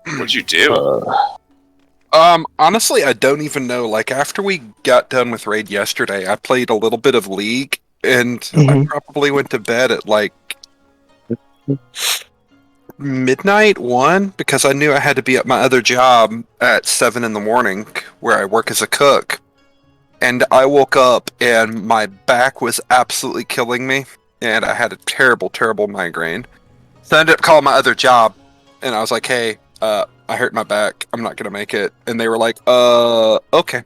What'd you do? Honestly, I don't even know. Like, after we got done with Raid yesterday, I played a little bit of League, and I probably went to bed at, like, midnight, 1, because I knew I had to be at my other job at 7 in the morning, where I work as a cook. And I woke up, and my back was absolutely killing me, and I had a terrible, terrible migraine. So I ended up calling my other job, and I was like, hey, I hurt my back. I'm not gonna make it. And they were like, okay.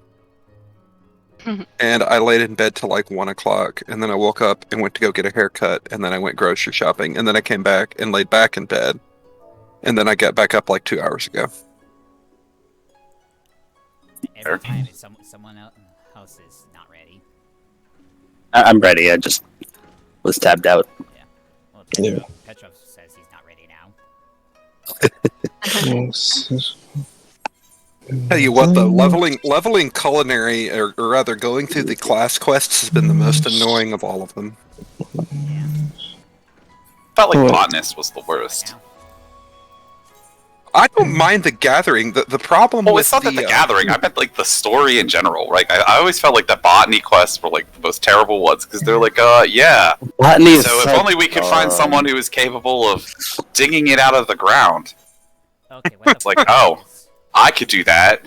And I laid in bed till like 1 o'clock, and then I woke up and went to go get a haircut, and then I went grocery shopping, and then I came back and laid back in bed, and then I got back up like 2 hours ago. Every time it's someone else is not ready. I'm ready. I just was tabbed out. Yeah. Well, Petrov says he's not ready now. Tell you what, though, leveling culinary, or rather going through the class quests, has been the most annoying of all of them. Yeah. Felt like botanist was the worst. I don't mind the gathering. The problem Well, with it's not that the gathering. I meant like the story in general. Like I always felt like the botany quests were like the most terrible ones because they're like, yeah. Botany is So if only we could find someone who is capable of digging it out of the ground. Okay, what It's like, oh, I could do that.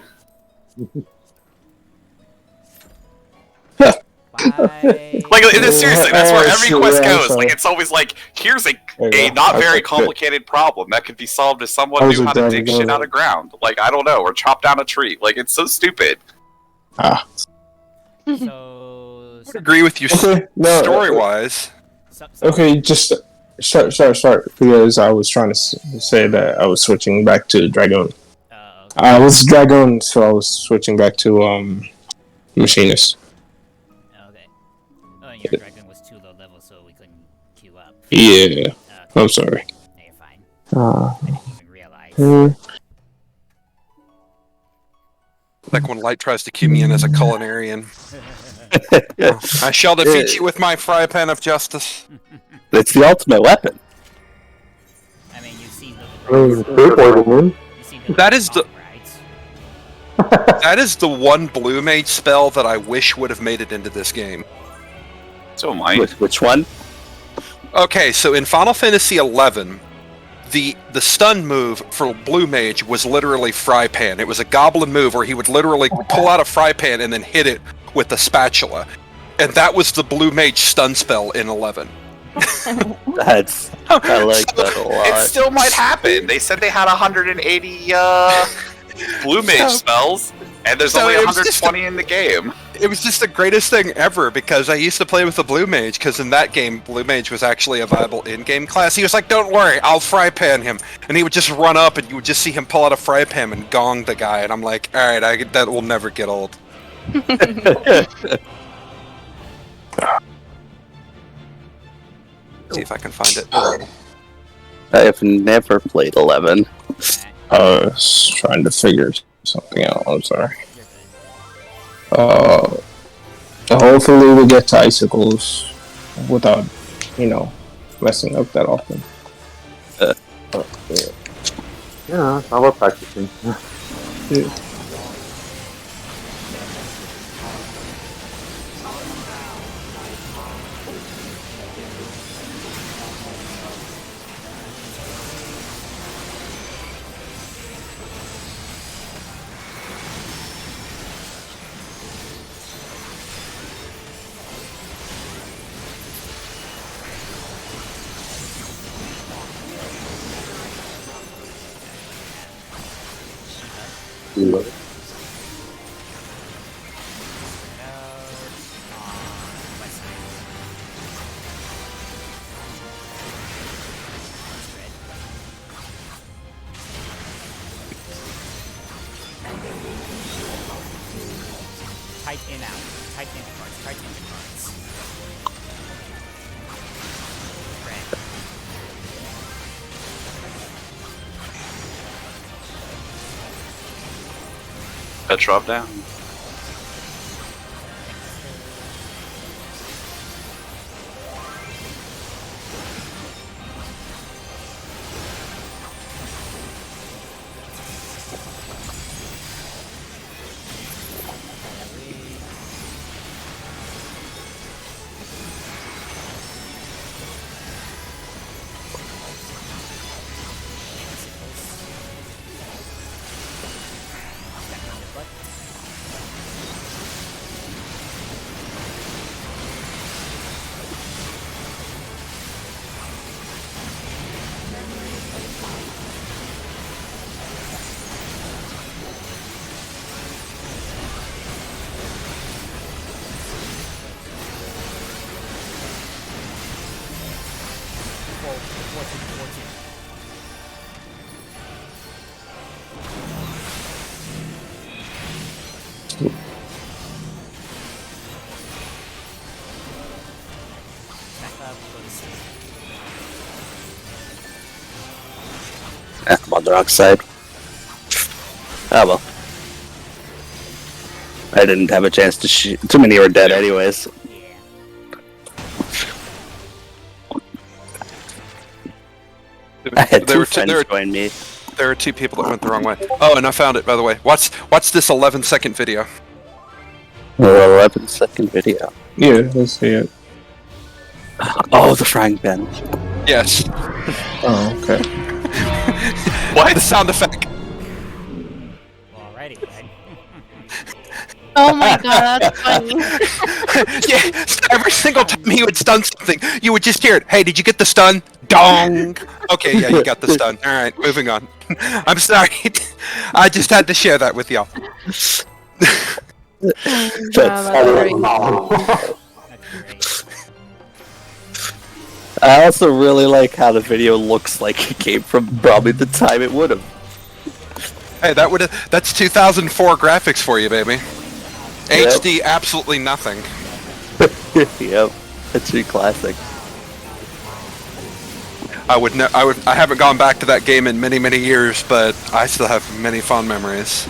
Like seriously, that's where every quest goes. Like it's always like, here's a not very complicated problem that could be solved if someone knew how to dig shit out of ground. Like I don't know, or chop down a tree. Like it's so stupid. So I agree with you story-wise. Okay, just start because I was trying to say that I was switching back to Dragon. Okay. I was Dragon, so I was switching back to Machinist. Okay. Oh, and your dragon was too low level, so we couldn't queue up. Yeah, I'm sorry. No, you're fine. I didn't even realize. Like when Light tries to cue me in as a culinarian. I shall defeat you with my fry pan of justice. It's the ultimate weapon. I mean, you've seen the That is the right? that is the one blue mage spell that I wish would have made it into this game. So am I. Which one? Okay, so in Final Fantasy XI, the stun move for blue mage was literally fry pan. It was a goblin move where he would literally pull out a fry pan and then hit it with a spatula, and that was the blue mage stun spell in 11. I like that a lot. It still might happen. They said they had 180 blue mage spells, and there's only 120 in the game. It was just the greatest thing ever, because I used to play with the blue mage, because in that game, blue mage was actually a viable in-game class. He was like, don't worry, I'll fry pan him. And he would just run up, and you would just see him pull out a fry pan and gong the guy, and I'm like, alright, that will never get old. See if I can find it. I have never played 11. I was trying to figure something out. I'm sorry. Hopefully we get to icicles without, messing up that often. Yeah, I was practicing. Yeah. Type in out. Type in cards. Type in cards. Red. Petrov down. Back up, go to sleep. I'm on the wrong side. Oh well. I didn't have a chance to shoot. Too many were dead anyways. Yeah. I had There two were two, friends there, join me. there are two people that went the wrong way. Oh, and I found it, by the way. Watch this 11-second video. 11-second video. Yeah, let's see it. Oh, the frying pan. Yes. Oh, okay. What? The sound effect. Alrighty then. Oh my god, that's funny. Yeah, every single time he would stun something, you would just hear it. Hey, did you get the stun? Dong! Okay, yeah, you got the stun. Alright, moving on. I'm sorry. I just had to share that with y'all. That's great. That's great. I also really like how the video looks like it came from probably the time it would have. Hey, that's 2004 graphics for you, baby. HD, absolutely nothing. Yep, that's pretty classic. I haven't gone back to that game in many, many years, but I still have many fond memories.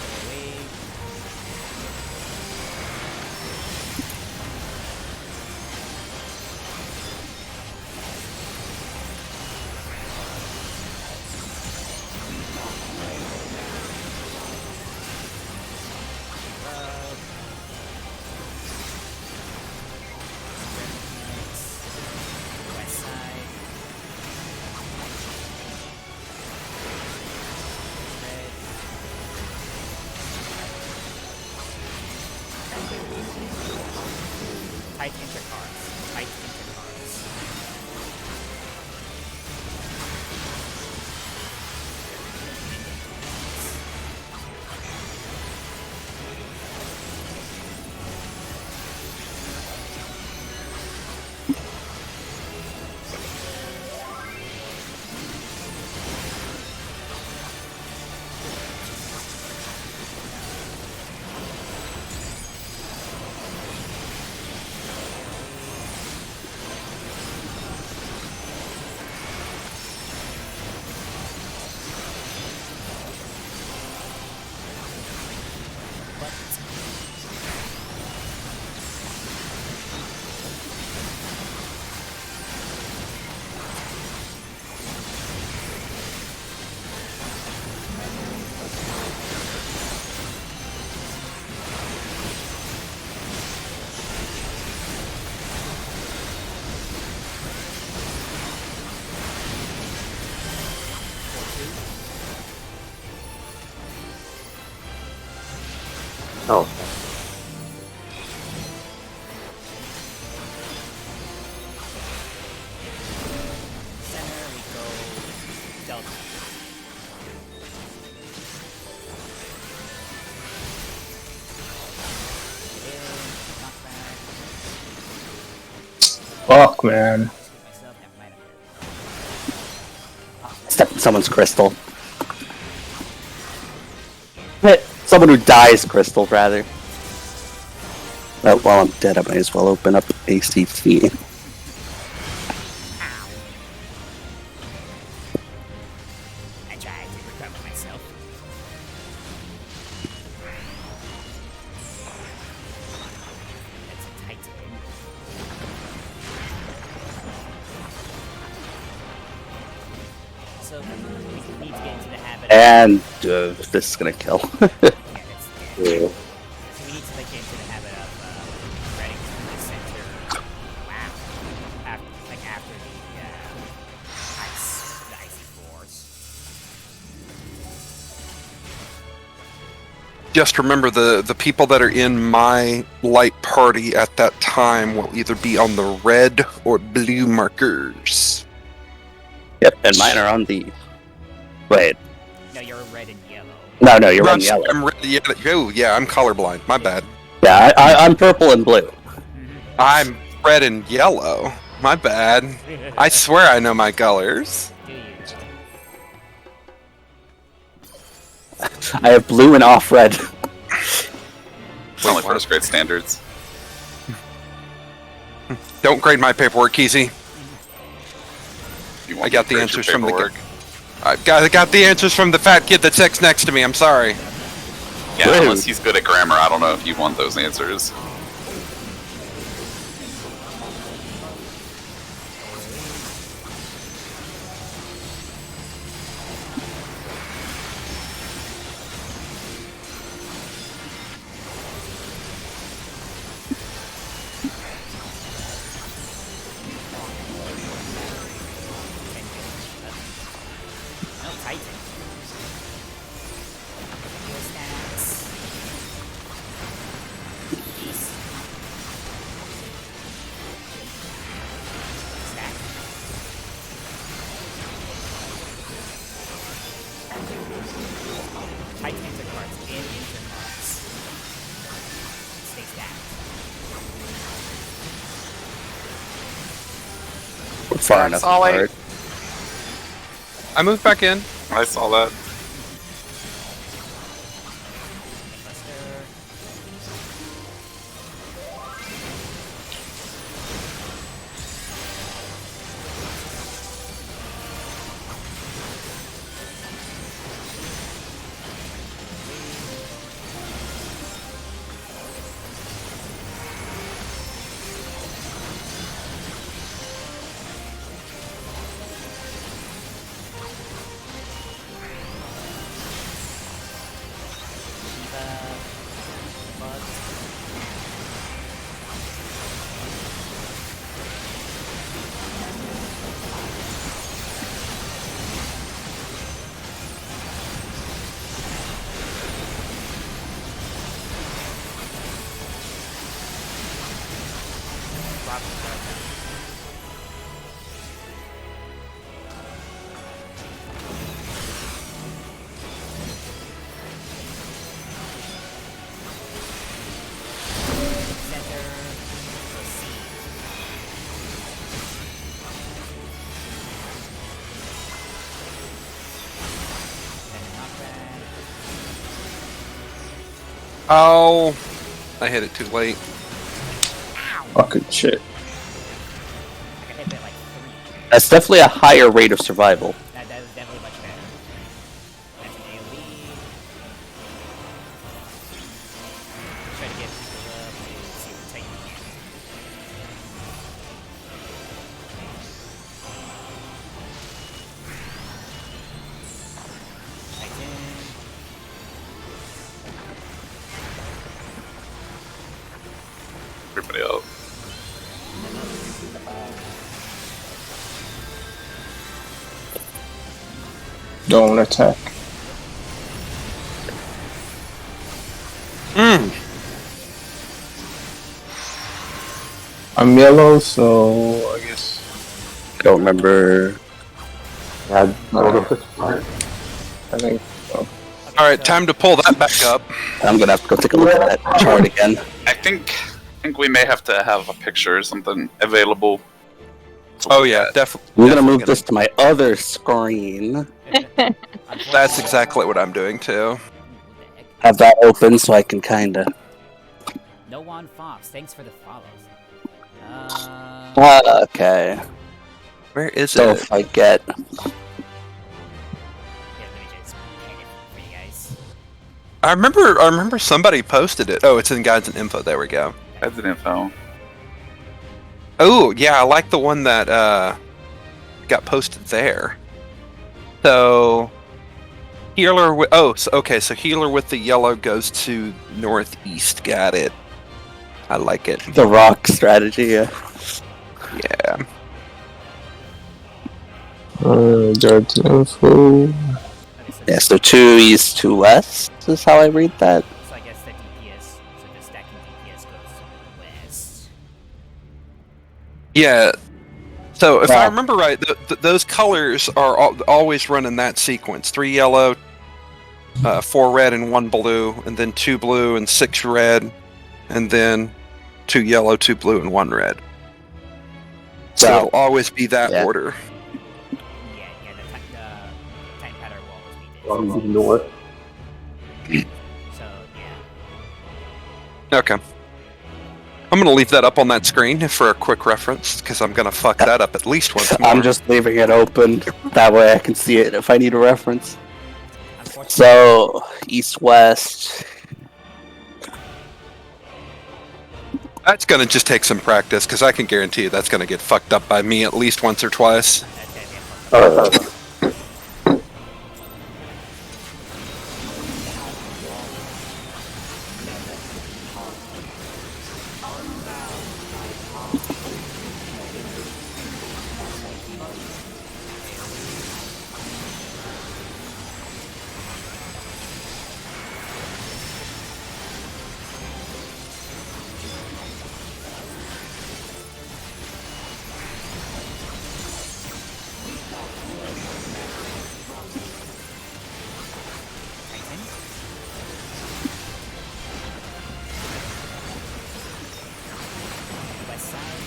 West side. Red. Tight intercards. Tight intercards. Oh, Center, we go Delta. Fuck, man. Myself, never mind. Step in someone's crystal. Hit someone who dies crystal, rather. Oh, while I'm dead, I might as well open up ACT. I tried to recover myself. That's a tight one. So we need to get into the habit. And this is gonna kill. Yeah, that's yeah. So we need to like get into the habit of running through the center. Wow. After the icy force. Just remember the people that are in my light party at that time will either be on the red or blue markers. Yep, and mine are on the. Wait, No, you're red and yellow. no, you're on yellow. I'm red, yeah, oh, yeah, I'm colorblind. My bad. Yeah, I'm purple and blue. I'm red and yellow. My bad. I swear I know my colors. Do you? I have blue and off red. first grade standards. Don't grade my paperwork, Keezy. You want I got to the grade your answers from the paperwork? I got the answers from the fat kid that sits next to me. I'm sorry. Yeah, Rude. unless he's good at grammar, I don't know if you want those answers. No, Titan. Heal stats. Peace. Stack. Titans are cards in instant cards. Stay stacked. We're far Yeah, enough solid. apart. I moved back in. I saw that. Buster. Center. Proceed. Center knockback. Oh, I hit it too late. Fucking shit. I got hit by like 3. That's definitely a higher rate of survival. That is definitely much better. That's an AoE. Try to get people up to see what Titan can. Titan. Everybody else. Don't attack. I'm yellow, so I guess. I don't remember. Yeah, go to this part. I think. Oh, All right, time to pull that back up. I'm gonna have to go take a look at that chart again. I think we may have to have a picture or something available. to Oh look yeah, at. definitely. I'm gonna move this to my other screen. That's exactly what I'm doing too. Have that open so I can kinda. No one Fox, thanks for the follows. Okay. Where is So it? if I get. Yeah, let me just hang it for you guys. I remember somebody posted it. Oh, it's in guides and info. There we go. That's an info. Oh yeah, I like the one that got posted there. So healer. So healer with the yellow goes to northeast. Got it. I like it. The rock strategy, yeah. Yeah. dirt info. Okay, so, Yeah, so 2 east, 2 west is how I read that. so I guess the DPS, so the stacking DPS goes west. Yeah. So if I Wow. remember right, those colors are always run in that sequence: 3 yellow, 4 red, and 1 blue, and then 2 blue and 6 red, and then 2 yellow, 2 blue, and 1 red. So Wow. it'll always be that Yeah. order. Yeah, the tank pattern will always be this. From the north. So, yeah. Okay. I'm gonna leave that up on that screen for a quick reference, because I'm gonna fuck that up at least once more. I'm just leaving it open. That way I can see it if I need a reference. Unfortunately, So, East-West. That's gonna just take some practice, because I can guarantee you that's gonna get fucked up by me at least once or twice. that's gonna be a West side.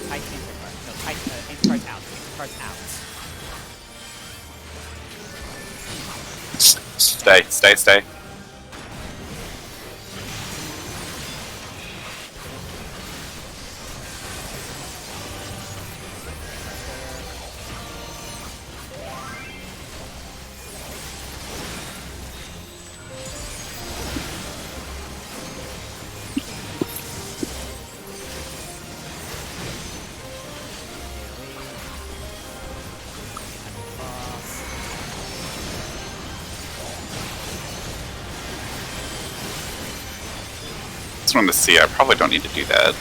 Tight enter card. No, tight enter card's out. Enter card's out. Stay. Just wanted to see. I probably don't need to do that.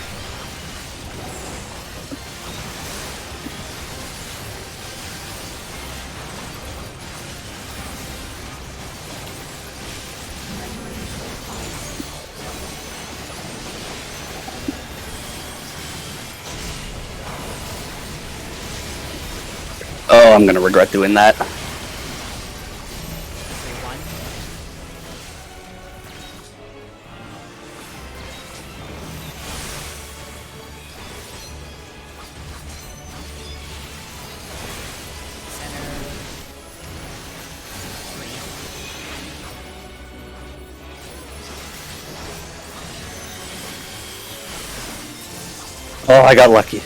Oh, I'm gonna regret doing that. 3-1. Center. 3. Oh, I got lucky.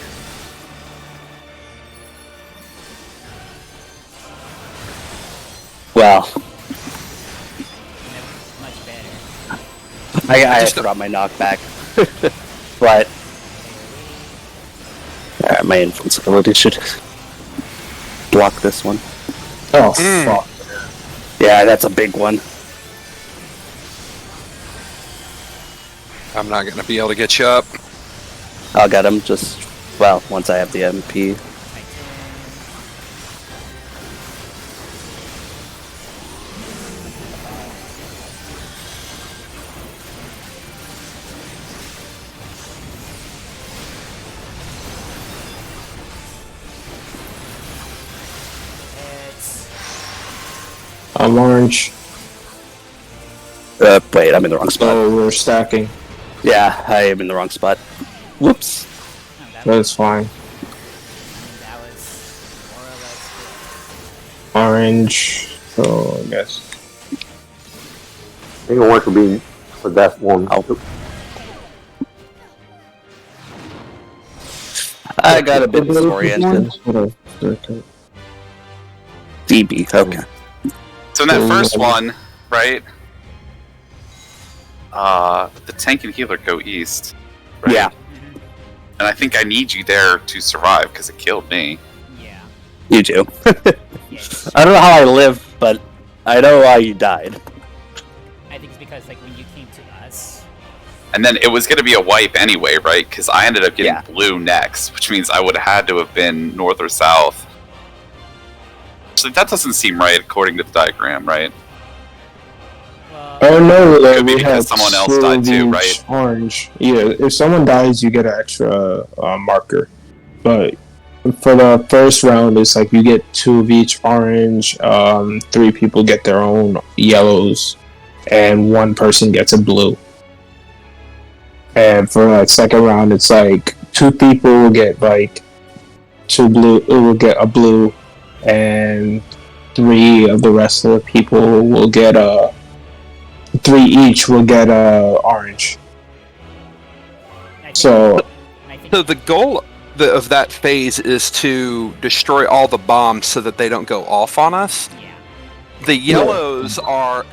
Well, Much better. I forgot my knockback. But my invincibility should block this one. Oh, fuck. Yeah, that's a big one. I'm not gonna be able to get you up. I'll get him just, well, once I have the MP. I'm orange. Wait, I'm in the wrong spot. So we're stacking. Yeah, I am in the wrong spot. Whoops. That's fine. That was more or less Orange. So I guess. I think it works for being for that one. Oh. I got a bit disoriented. DB, okay. So in that first one, right? The tank and healer go east. Right? Yeah, And I think I need you there to survive because it killed me. Yeah. you do. Yes. I don't know how I live, but I know how you died. I think it's because like when you came to us. And then it was going to be a wipe anyway, right? Because I ended up getting Yeah. blue next, which means I would have had to have been north or south. So that doesn't seem right according to the diagram, right? Well, Oh no, Could be we because have someone else two died of too, each right? Orange. Yeah, if someone dies, you get an extra marker. But for the first round, it's like you get 2 of each orange. 3 people get their own yellows, and 1 person gets a blue. And for like second round, it's like 2 people get like two blue. It will get a blue, and 3 of the rest of the people will get 3 each will get orange. So the goal of that phase is to destroy all the bombs so that they don't go off on us. Yeah. The yellows are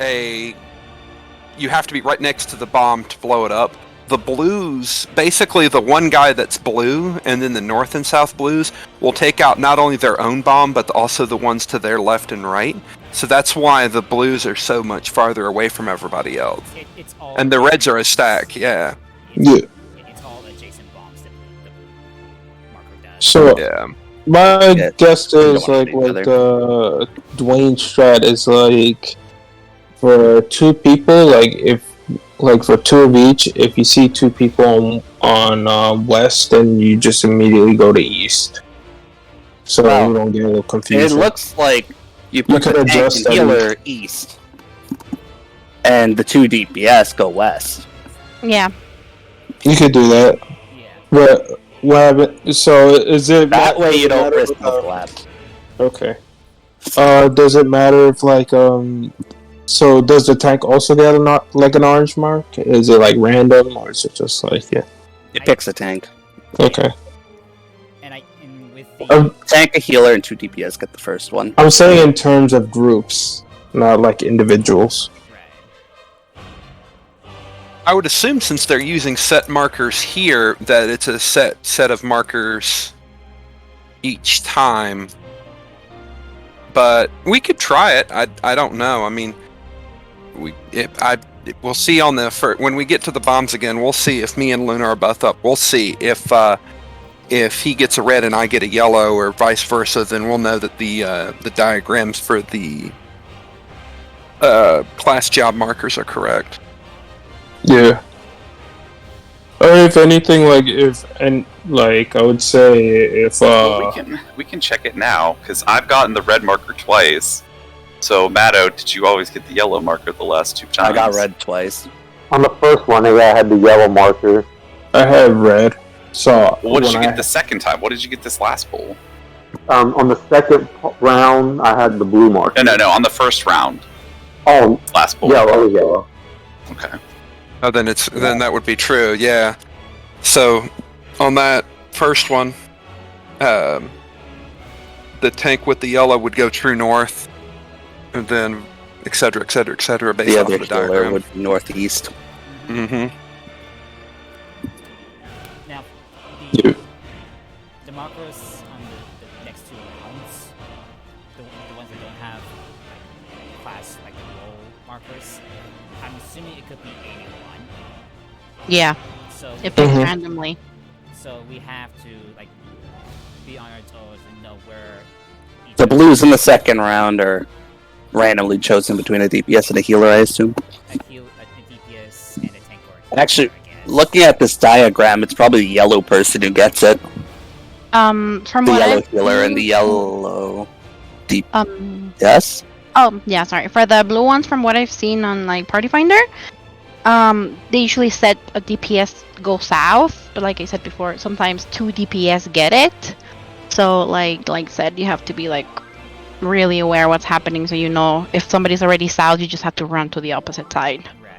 you have to be right next to the bomb to blow it up. The blues, basically the one guy that's blue, and then the north and south blues will take out not only their own bomb, but also the ones to their left and right. So that's why the blues are so much farther away from everybody else. It's all And the reds are a stack, yeah. yeah. It's all adjacent bombs that the marker does. So Yeah. my guess is wanna like be what together. Dwayne's strat is like for 2 people. Like for 2 of each, if you see 2 people on west, then you just immediately go to east. So Wow. you don't get a little It confused. looks like you put could the tank adjust and that. healer east, and the 2 DPS go west. Yeah. You could do that. Yeah. But what happened? So is it That way you don't matter risk if, no collapse. Okay. Does it matter if so does the tank also get an orange mark? Is it like random or is it just like It picks a tank. Okay. And with the Um, Tank, a healer, and 2 DPS get the first one. I'm saying in terms of groups, not like individuals. right. I would assume since they're using set markers here, that it's a set of markers each time. But we could try it. I don't know. I mean, we'll see on when we get to the bombs again. We'll see if me and Luna are both up. We'll see if he gets a red and I get a yellow, or vice versa. Then we'll know that the diagrams for the class job markers are correct. Yeah. Or if anything, I would say if we can check it now because I've gotten the red marker twice. So Matto, did you always get the yellow marker the last 2 times? I got red twice. On the first one, I had the yellow marker. I had red. So What did you when get the second time? What did you get this last bowl? On the second round, I had the blue marker. No. On the first round, Oh, last bowl. yellow. Okay. Oh, then that would be true, yeah. So, on that first one, the tank with the yellow would go true north, and then et cetera, based The off other the healer diagram. would be northeast. Mm-hmm. Now, Yeah. the markers on the next 2 rounds, the ones that don't have like class like roll markers, I'm assuming it could be 81. Yeah. So It picks Mhm. randomly. so we have to like be on our toes and know where each The blues in the second round are randomly chosen between a DPS and a healer, I assume. a DPS and a tank or a Actually, healer, I guess. Looking at this diagram, it's probably the yellow person who gets it. From The what yellow I've healer and seen- the yellow Um. DPS. Oh, yeah. Sorry. For the blue ones, from what I've seen on like Party Finder, they usually set a DPS go south. But like I said before, sometimes 2 DPS get it. So like said, you have to be like really aware what's happening, so you know if somebody's already south, you just have to run to the opposite side. Right.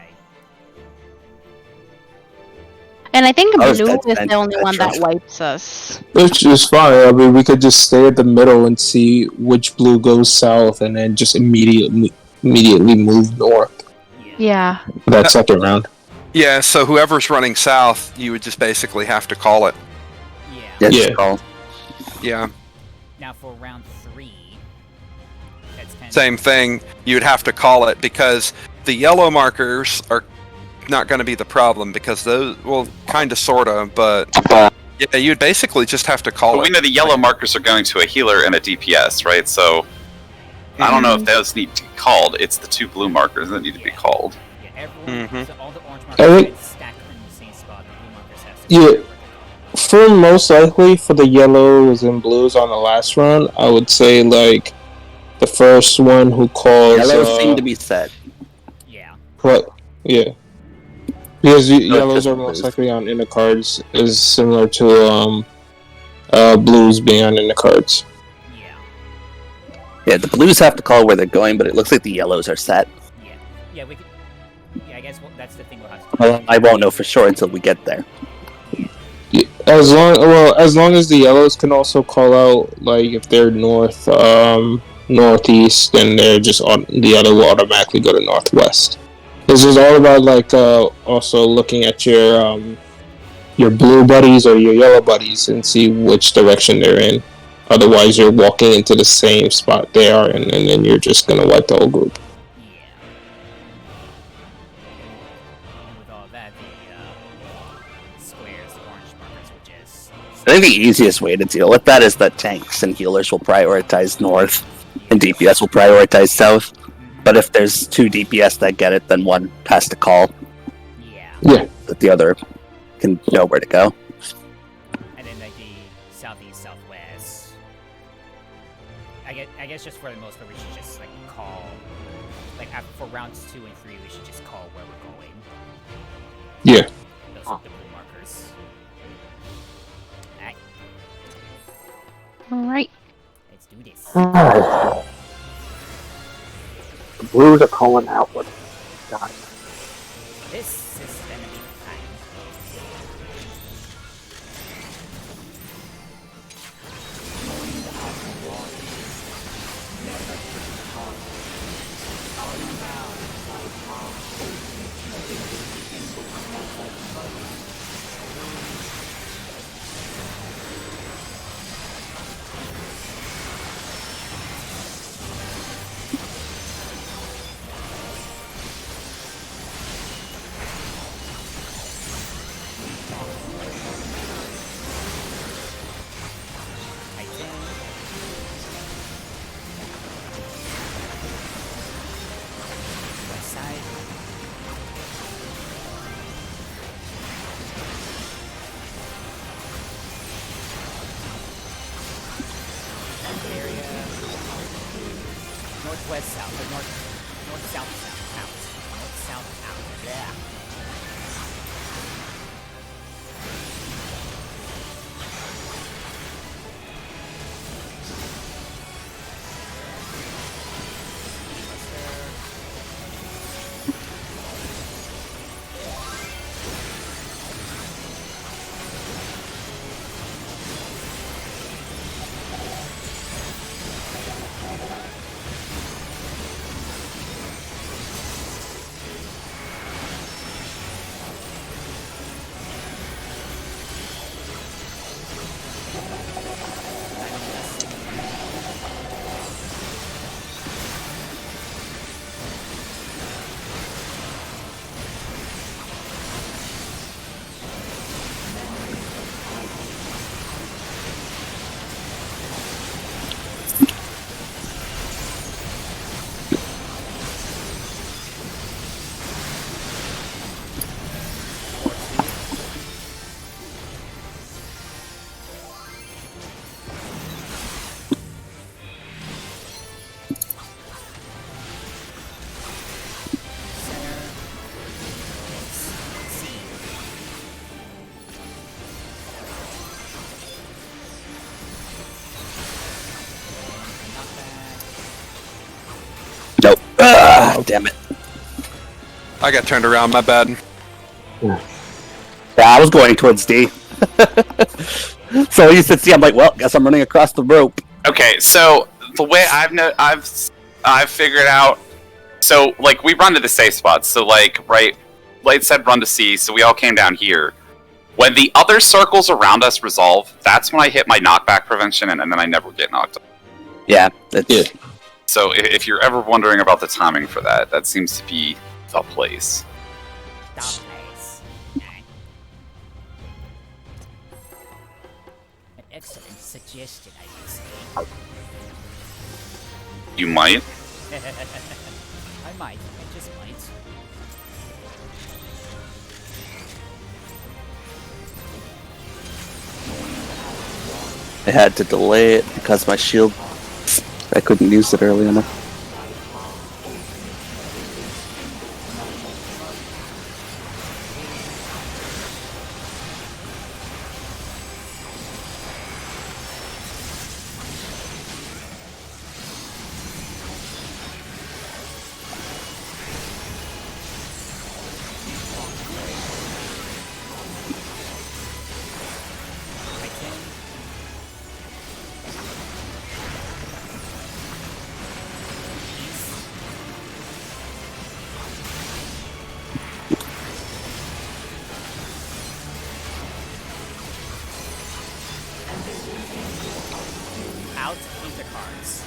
And I think I was blue dead is spent the only that one that choice. wipes us. Which is fine. I mean, we could just stay at the middle and see which blue goes south, and then just immediately move north. Yeah. That second round. Yeah, so whoever's running south, you would just basically have to call it. Yeah. Yeah, Yeah. just call. Yeah, Now for round 3, that's kind same thing. You'd have to call it because the yellow markers are not going to be the problem because those, well, kind of, sort of, but yeah, you'd basically just have to call But we it. know the yellow markers are going to a healer and a DPS, right? So I don't know if those need to be called. It's the 2 blue markers that need to be called. Yeah, everyone, Mhm. so all the orange I markers think- get stacked in the same spot. The blue markers have to Yeah. For most likely, for the yellows and blues on the last round, I would say like the first one who calls. Yellows seem to be set. Yeah. What? Yeah. Because yellows just are most blues. likely on inner cards is similar to blues being in the cards. Yeah. Yeah, the blues have to call where they're going, but it looks like the yellows are set. Yeah. Yeah, we could. Yeah, I guess that's the thing we'll have to do. Well, I won't know for sure until we get there. As long as the yellows can also call out, like if they're northeast, then they're just the other will automatically go to northwest. This is all about like also looking at your blue buddies or your yellow buddies and see which direction they're in. Otherwise, you're walking into the same spot they are in, and then you're just gonna wipe the whole group. Yeah. And with all that, the squares, the orange markers will just. I think the easiest way to deal with that is that tanks and healers will prioritize north, and DPS will prioritize south. But if there's 2 DPS that get it, then one has to call. Yeah. Yeah. But the other can know where to go. And then like the southeast, southwest. I guess just for the most part, we should just like call. Like for rounds 2 and 3, we should just call where we're going. Yeah. Those are the blue markers. Alright, Alright. let's do this. Alright. The blues are calling outward. God. This is gonna be fun. I think. West side. Area. Northwest south, or north south south out. North south out. Yeah. Nope. Ah, damn it. I got turned around, my bad. Yeah, I was going towards D. So you said C, I'm like, well, guess I'm running across the rope. Okay, so the way I've figured out, so like we run to the safe spots. So like Blade said run to C, so we all came down here. When the other circles around us resolve, that's when I hit my knockback prevention, and then I never get knocked. Yeah, that's Yeah. So if you're ever wondering about the timing for that, that seems to be the place. Dumb place. Alright. An excellent suggestion, I would say. You might. I might. I just might. I had to delay it because my shield, I couldn't use it early enough. Out, enter cards.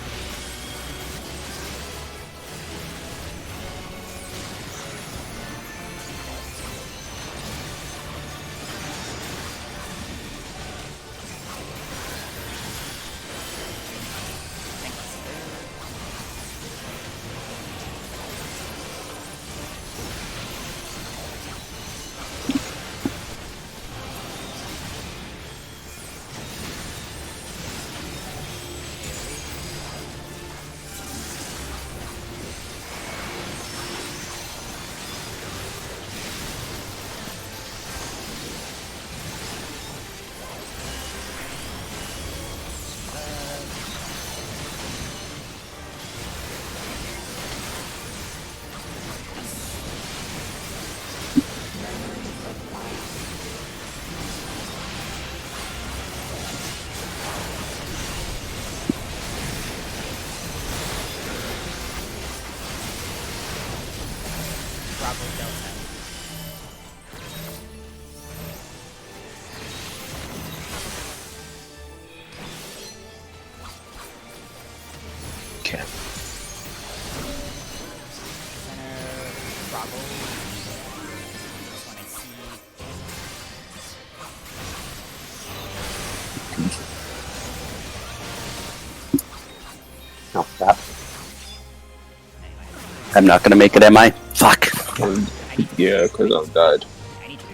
Bravo Delta. Okay. Center Bravo. This one I see. No, that. I'm not gonna make it, am I? Fuck. Yeah, because I'm died. I need to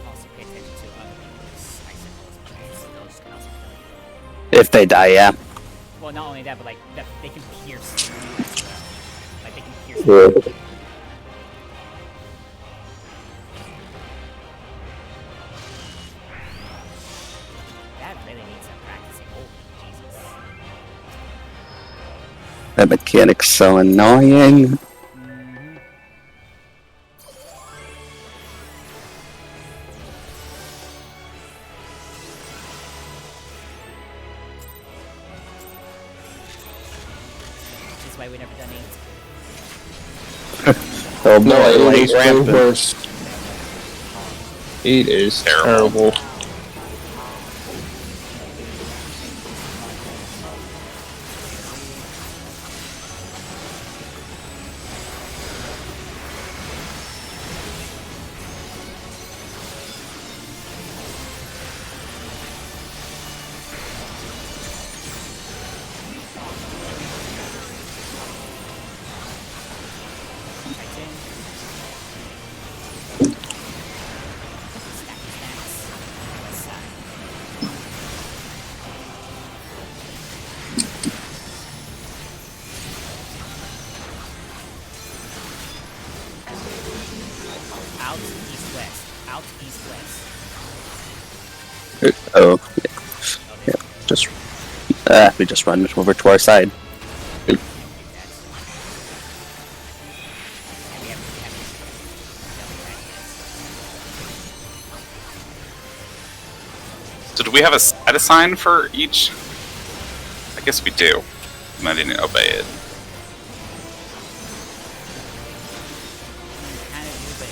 also pay attention to other people's icicles because those can also kill you. If they die, yeah. Well, not only that, but like that they can pierce through you as well. Like they can pierce through. Yeah. That really needs some practicing. Holy Jesus. That mechanic's so annoying. Mm-hmm. This is why we never done 8. Oh boy, No, it like is way rampant. worse. 8 is Terrible. terrible. Titan. Stacky stacks. West side. Out east west. Out east west. Oh, Oh, yeah. there's Just we just run over to our side. we have So do we have a side assign for each? I guess we do. And I didn't obey it. kind of do, but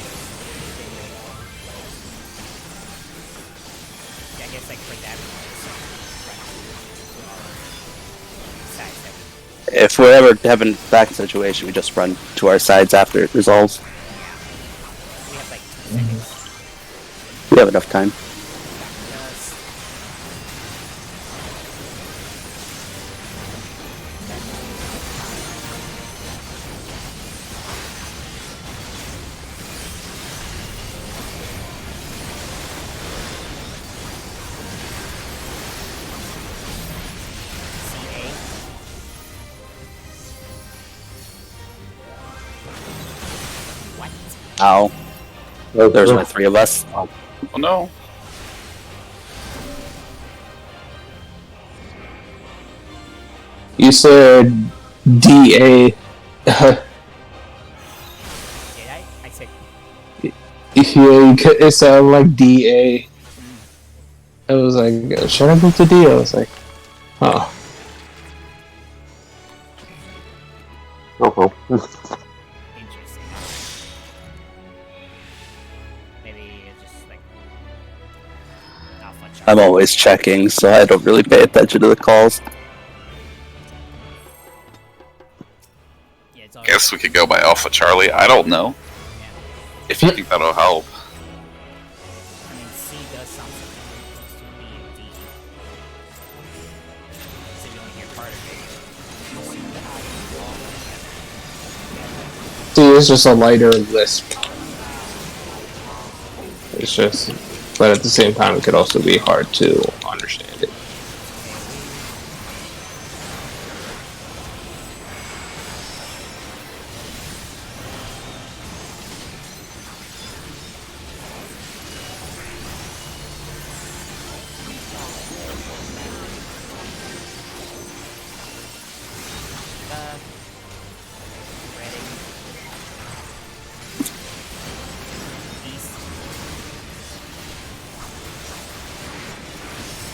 yeah, I guess like for that, we just run to our sides that we If we're ever having back situation, we just run to our sides after it resolves. we have like 2 seconds. We have enough time. Just CA. What? Ow. There's only 3 of us. Oh no. You said DA. Did I? I said It sounded like DA. I was like, should I move to D? I was like, oh. Oh, interesting. Maybe it's just like I'll Alpha I'm Charlie. always checking, so I don't really pay attention to the calls. Yeah, it's always, Guess we could go by Alpha Charlie. I don't know. yeah. If you think that'll help. I mean, C does sound something close to B and D. So you only hear part of it. See, it's just a lighter lisp. It's just, but at the same time, it could also be hard to understand it. Reading. East.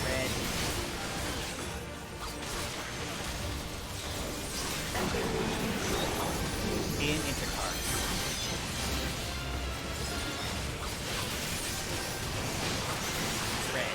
Red. In intercars. Red.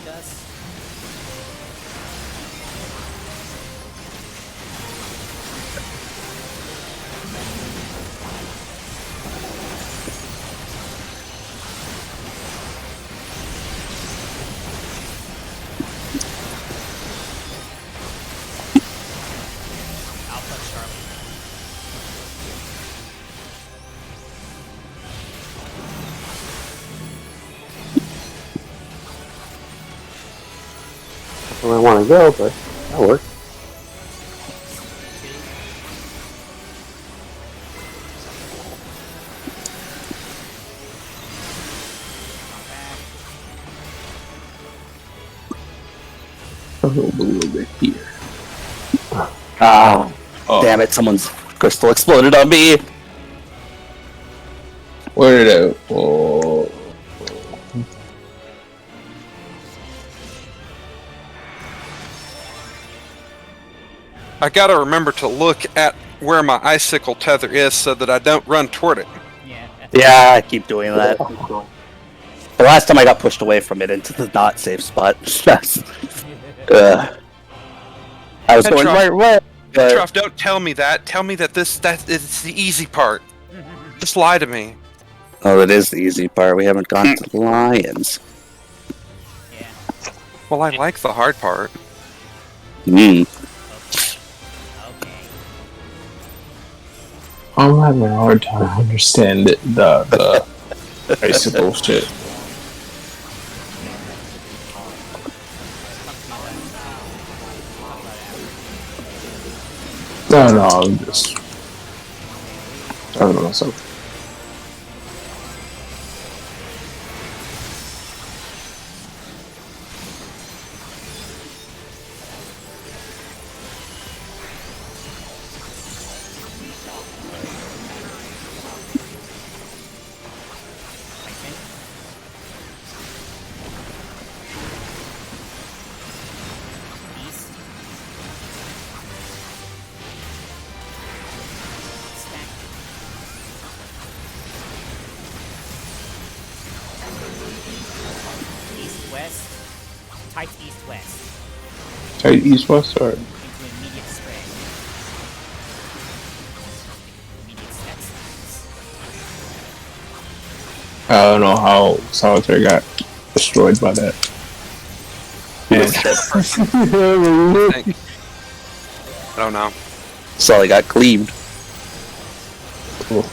Dust. Alpha Charlie. That's where I want to go, but that works. A little bit here. Ah, Oh, damn it! Someone's crystal exploded on me. where did it? Oh, I gotta remember to look at where my icicle tether is so that I don't run toward it. Yeah. Yeah, I keep doing that. The last time I got pushed away from it into the not safe spot. I was going Petrov. right way. but- Petrov, don't tell me that. Tell me that that is the easy part. Just lie to me. Oh, that is the easy part. We haven't gone to the lions. Yeah. Well, I like the hard part. Hmm. Okay. I'm having a hard time understanding the icicle shit. No, I'm just talking to myself. East. Stack. East west. Tight east west. Tight east west or Into immediate spread. Immediate stack stacks. I don't know how Solitaire got destroyed by that. I don't know. Sully got cleaved. Cool.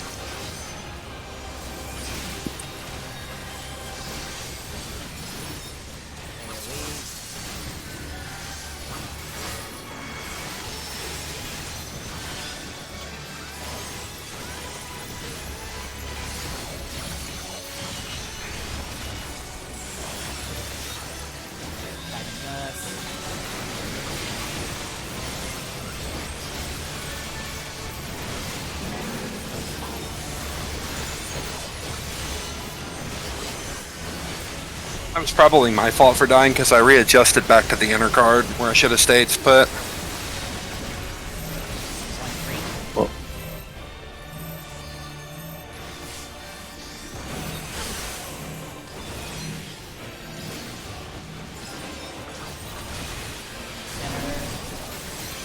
That was probably my fault for dying because I readjusted back to the inner guard where I should have stayed put. Well,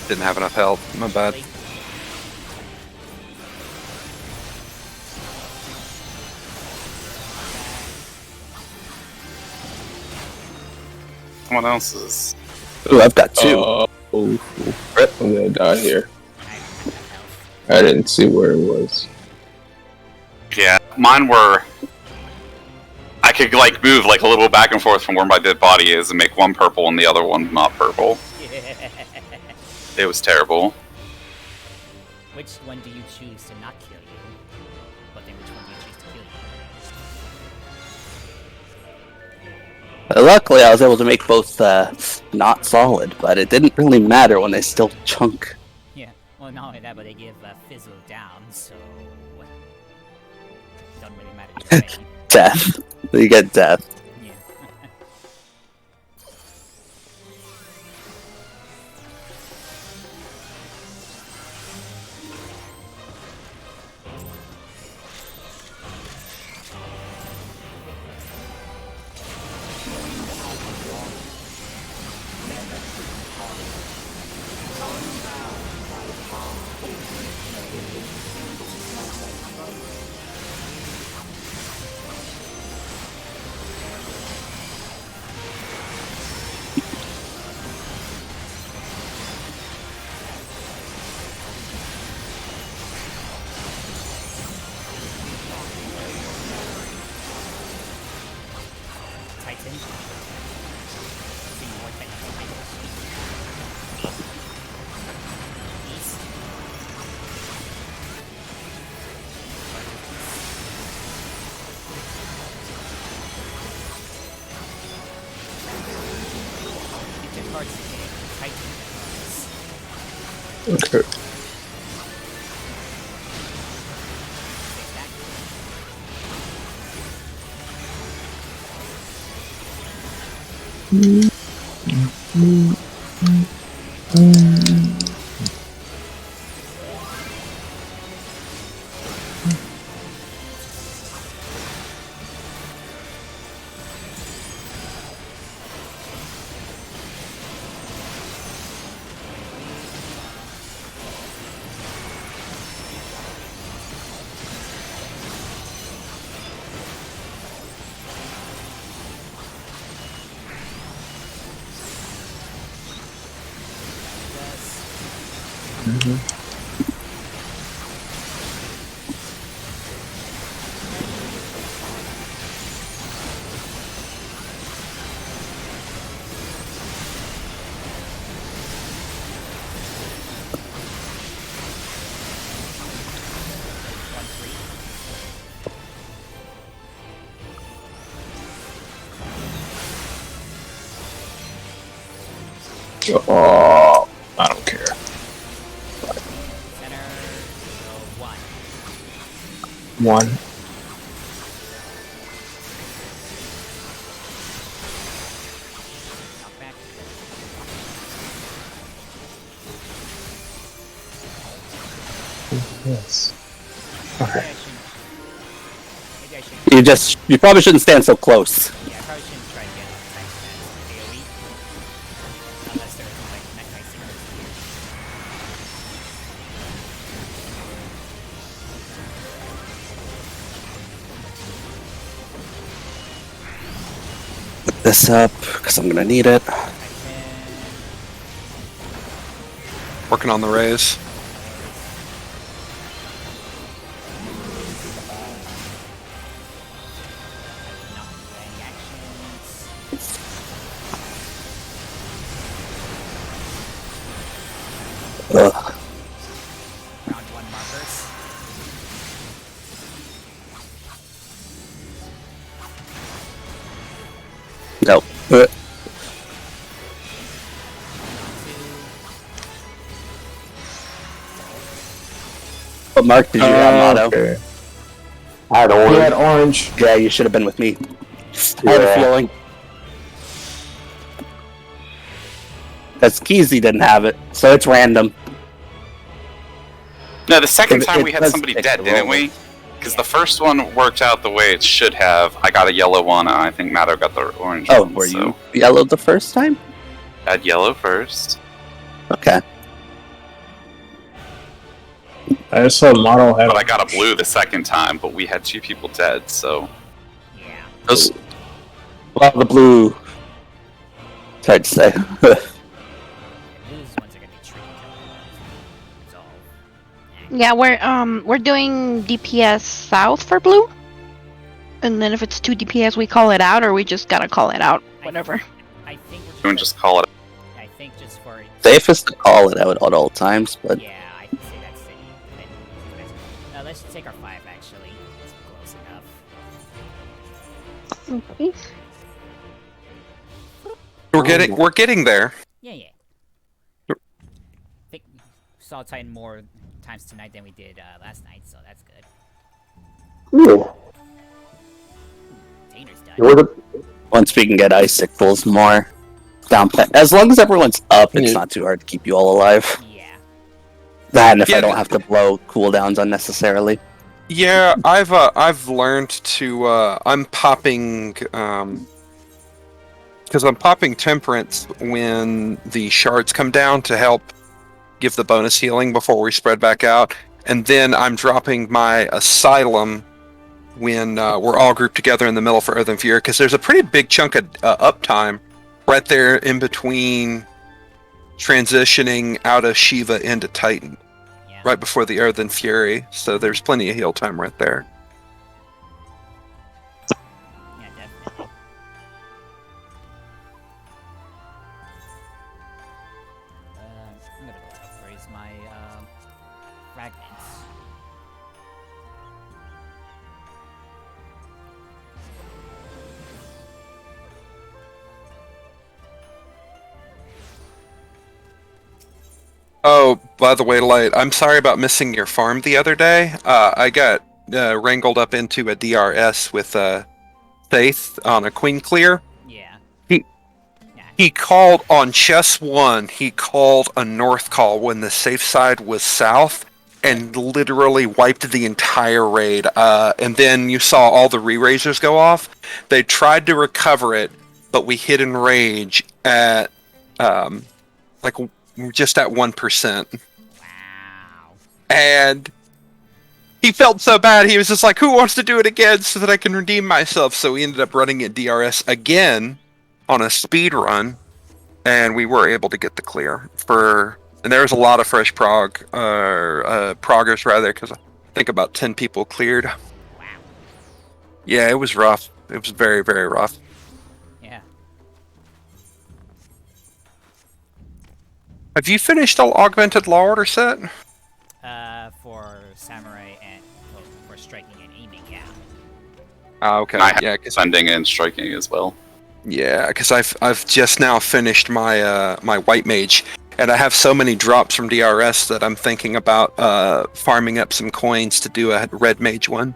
Didn't have enough health. My bad. Someone else's. ooh, I've got 2. I'm gonna die here. I didn't see where it was. Yeah, mine were. I could like move like a little back and forth from where my dead body is and make one purple and the other one not purple. It was terrible. Which one do you choose to not kill you? But then which one do you choose to kill you? Luckily, I was able to make both not solid, but it didn't really matter when they still chunk. Yeah, well, not only that, but they give fizzle down, so it doesn't really matter either way. Death. You get death. Yeah. Titan. See more technical titles. East. Get your cards today. Titan. Okay. Take that. Oh, I don't care. Center. One. One. Knockback. Yes. Maybe Okay. I shouldn't. Maybe I shouldn't. You probably shouldn't stand so close. Yeah, I probably shouldn't try to get Titan as AoE. Unless there's like necktie secrets here. Put this up, because I'm gonna need it. Titan. Working on the raise. Not any actions. Ugh. Round 1 markers. Nope. Round 2. What mark did you have, Motto? I had He orange. had orange. Yeah, you should have been with me. I had a Yeah. feeling. Because Keezy didn't have it, so it's random. No, the second time It we had does somebody pick dead, the didn't roll. we? Because the first one worked out the way it should have. I got a yellow one, and I think Matto got the orange Oh, one. were so you yellowed the first time? I had yellow first. Okay. I just saw model had. But I got a blue the second time, but we had 2 people dead, so... Yeah. Those- Well, the blue. It's hard to say. Blues ones are gonna be tricky. So, Yeah, we're doing DPS south for blue. And then if it's 2 DPS, we call it out, or we just gotta call it out. Whatever. I think we're You can just call it... I think just for Safest to call it out at all times, but yeah, I can say that's city. Let's take our 5 actually. It's close enough. Okay. We're getting there. Yeah, yeah. I think we saw Titan more times tonight than we did last night, so that's good. Yeah. Tanner's done. It was a- once we can get icicles more down, as long as everyone's up, it's Yeah. not too hard to keep you all alive. Yeah. And if Yeah, I don't have to blow cooldowns unnecessarily. Yeah, I've learned to I'm popping because I'm popping temperance when the shards come down to help give the bonus healing before we spread back out, and then I'm dropping my asylum when we're all grouped together in the middle for Earth and Fury, because there's a pretty big chunk of uptime right there in between transitioning out of Shiva into Titan, Yeah. right before the Earth and Fury. So there's plenty of heal time right there. Yeah, definitely. I'm gonna go upgrade my fragments. Oh, by the way, Light, I'm sorry about missing your farm the other day. I got wrangled up into a DRS with Faith on a Queen Clear. Yeah. He- Yeah. He called on chess 1, he called a north call when the safe side was south, and literally wiped the entire raid. And then you saw all the re-raisers go off. They tried to recover it, but we hit in rage at like just at 1%. Wow. And he felt so bad, he was just like, who wants to do it again so that I can redeem myself? So we ended up running at DRS again on a speed run, and we were able to get the clear and there was a lot of fresh proggers rather, because I think about 10 people cleared. Wow. Yeah, it was rough. It was very, very rough. Yeah. Have you finished all augmented law order set? For samurai and well, for striking and aiming, yeah. Okay. I have Yeah, 'cause sending and striking as well. Yeah, because I've just now finished my my white mage, and I have so many drops from DRS that I'm thinking about farming up some coins to do a red mage one.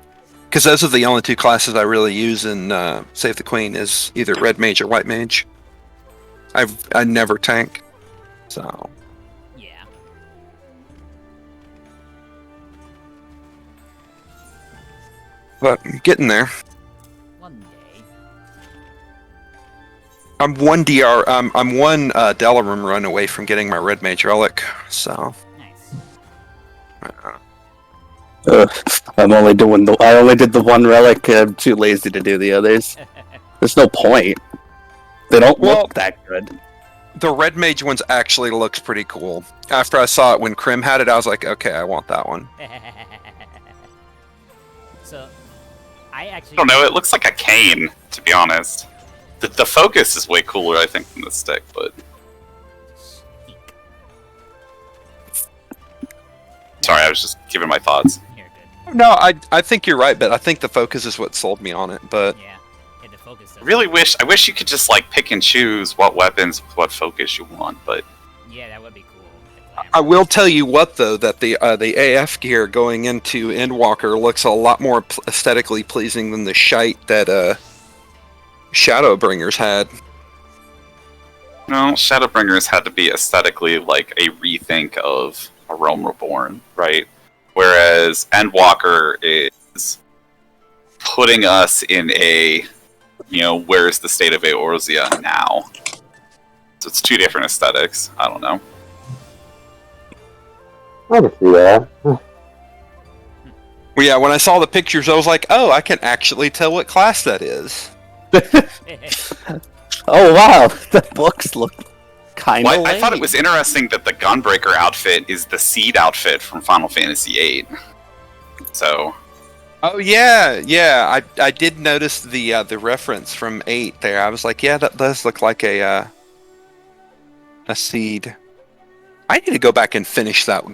Because those are the only 2 classes I really use in Save the Queen, is either red mage or white mage. I never tank, so Yeah. but I'm getting there. One day. I'm one Delarum run away from getting my red mage relic, so. Nice. I only did the one relic. I'm too lazy to do the others. There's no point. They don't Well- look that good. The red mage ones actually looks pretty cool. After I saw it when Krim had it, I was like, okay, I want that one. So, I actually I don't know, it looks like a cane, to be honest. The focus is way cooler, I think, than the stick, but... Eek. Sorry, I was just giving my thoughts. Here, good. No, I think you're right, but I think the focus is what sold me on it. But Yeah. Yeah, the focus does. I wish you could just, like, pick and choose what weapons with what focus you want, but... Yeah, that would be cool. The glamour. I will tell you what, though, that the AF gear going into Endwalker looks a lot more aesthetically pleasing than the shite that Shadowbringers had. No, Shadowbringers had to be aesthetically like a rethink of A Realm Reborn, right? Whereas Endwalker is putting us in a, where's the state of Eorzea now? So it's two different aesthetics. I don't know. I can see that. Well, yeah, when I saw the pictures, I was like, oh, I can actually tell what class that is. Oh wow, the books look kind of. Well, I thought it was interesting that the Gunbreaker outfit is the Seed outfit from Final Fantasy VIII. So. Oh yeah. I did notice the reference from 8 there. I was like, yeah, that does look like a Seed. I need to go back and finish that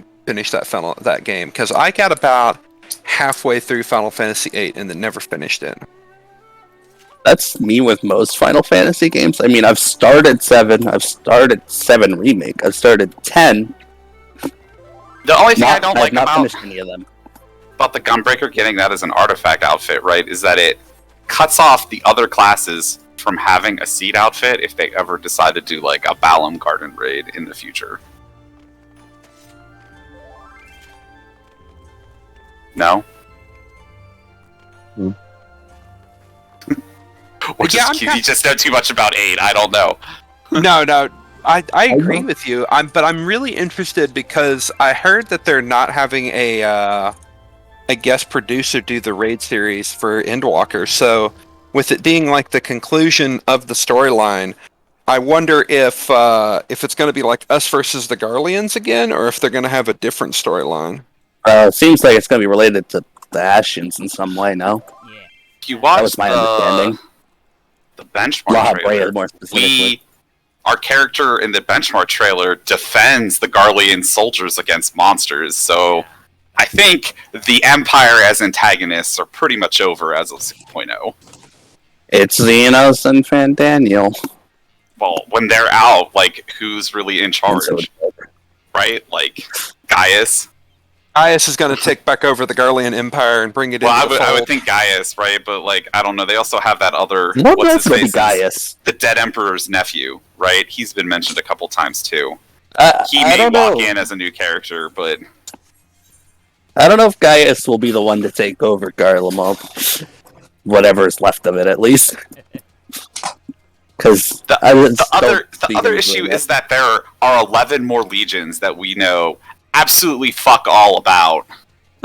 game because I got about halfway through Final Fantasy VIII and then never finished it. That's me with most Final Fantasy games. I mean, I've started 7. I've started 7 Remake. I've started 10. The only thing I don't like not about finished any of them. About the Gunbreaker getting that as an artifact outfit, right, is that it cuts off the other classes from having a Seed outfit if they ever decide to do like a Balam Garden raid in the future. No? Or just you just know too much about 8, I don't know. No, I agree with you. But I'm really interested because I heard that they're not having a guest producer do the raid series for Endwalker. So with it being like the conclusion of the storyline, I wonder if it's going to be like us versus the Garleans again, or if they're going to have a different storyline. It seems like it's going to be related to the Ashians in some way. No. Yeah. If you watch that was my understanding. The benchmark trailer, more specifically. Our character in the benchmark trailer defends the Garlean soldiers against monsters, so I think the Empire as antagonists are pretty much over as of 6.0. It's Xenos and Fandaniel. Well, when they're out, like, who's really in charge? Right? Like, Gaius? Gaius is going to take back over the Garlean Empire and bring it into the fold. I would think Gaius, right? But, like, I don't know. They also have that other... What's his face? Gaius. The Dead Emperor's nephew, right? He's been mentioned a couple times, too. He may walk in as a new character, but... I don't know if Gaius will be the one to take over Garlemald. Whatever is left of it, at least. Because the other issue is that there are 11 more legions that we know absolutely fuck all about.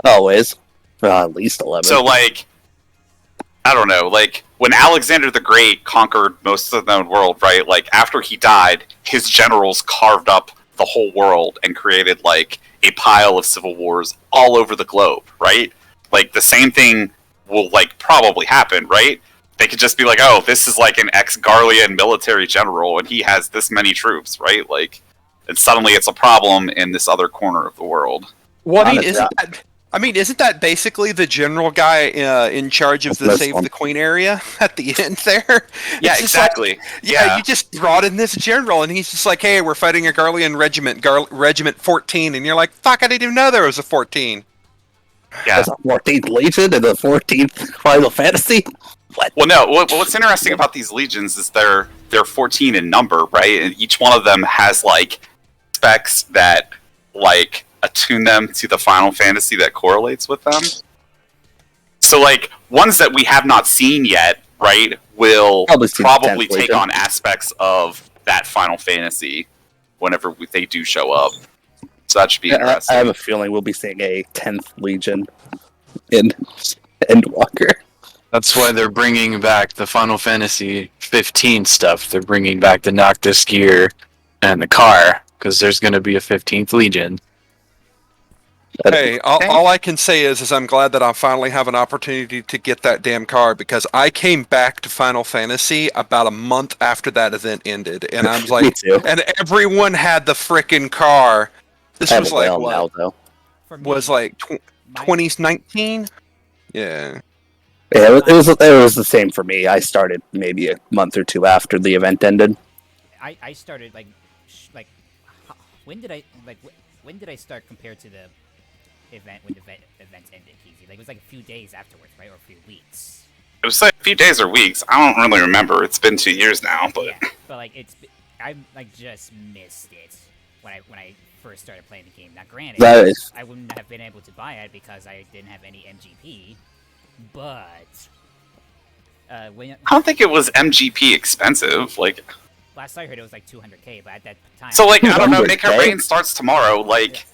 Always. At least 11. So, like, I don't know, like, when Alexander the Great conquered most of the known world, right, like, after he died, his generals carved up the whole world and created, like, a pile of civil wars all over the globe, right? Like, the same thing will, like, probably happen, right? They could just be like, oh, this is, like, an ex-Garlean military general, and he has this many troops, right? Like, and suddenly it's a problem in this other corner of the world. Well, I mean, isn't that basically the general guy in charge of the Save the Queen area at the end there? Yeah, exactly. Like, you just brought in this general, and he's just like, hey, we're fighting a Garlean regiment, Regiment 14, and you're like, fuck, I didn't even know there was a 14. Yeah. There's a 14th Legion and a 14th Final Fantasy? What? Well, no. What's interesting about these legions is they're 14 in number, right? And each one of them has, like, specs that, like, attune them to the Final Fantasy that correlates with them. So, like, ones that we have not seen yet, right, will probably take on aspects of that Final Fantasy whenever they do show up. So that should be interesting. I have a feeling we'll be seeing a 10th Legion in Endwalker. That's why they're bringing back the Final Fantasy 15 stuff. They're bringing back the Noctis gear and the car, because there's going to be a 15th Legion. Hey, all I can say is I'm glad that I finally have an opportunity to get that damn car, because I came back to Final Fantasy about a month after that event ended, and I was like, and everyone had the frickin' car. This was like what? Now, was like 2019? Yeah. Yeah, it was the same for me. I started maybe a month or two after the event ended. I started like when did I start compared to the event when the event ended? Easy, like it was like a few days afterwards, right, or a few weeks. It was like a few days or weeks. I don't really remember. It's been 2 years now, but yeah, but like I like just missed it when I first started playing the game. Now, granted, That is I wouldn't have been able to buy it because I didn't have any MGP, but when I don't think it was MGP expensive. Like, last I heard it was like 200K, but at that time, so like I don't know. Make It 200K? Rain starts tomorrow. Like,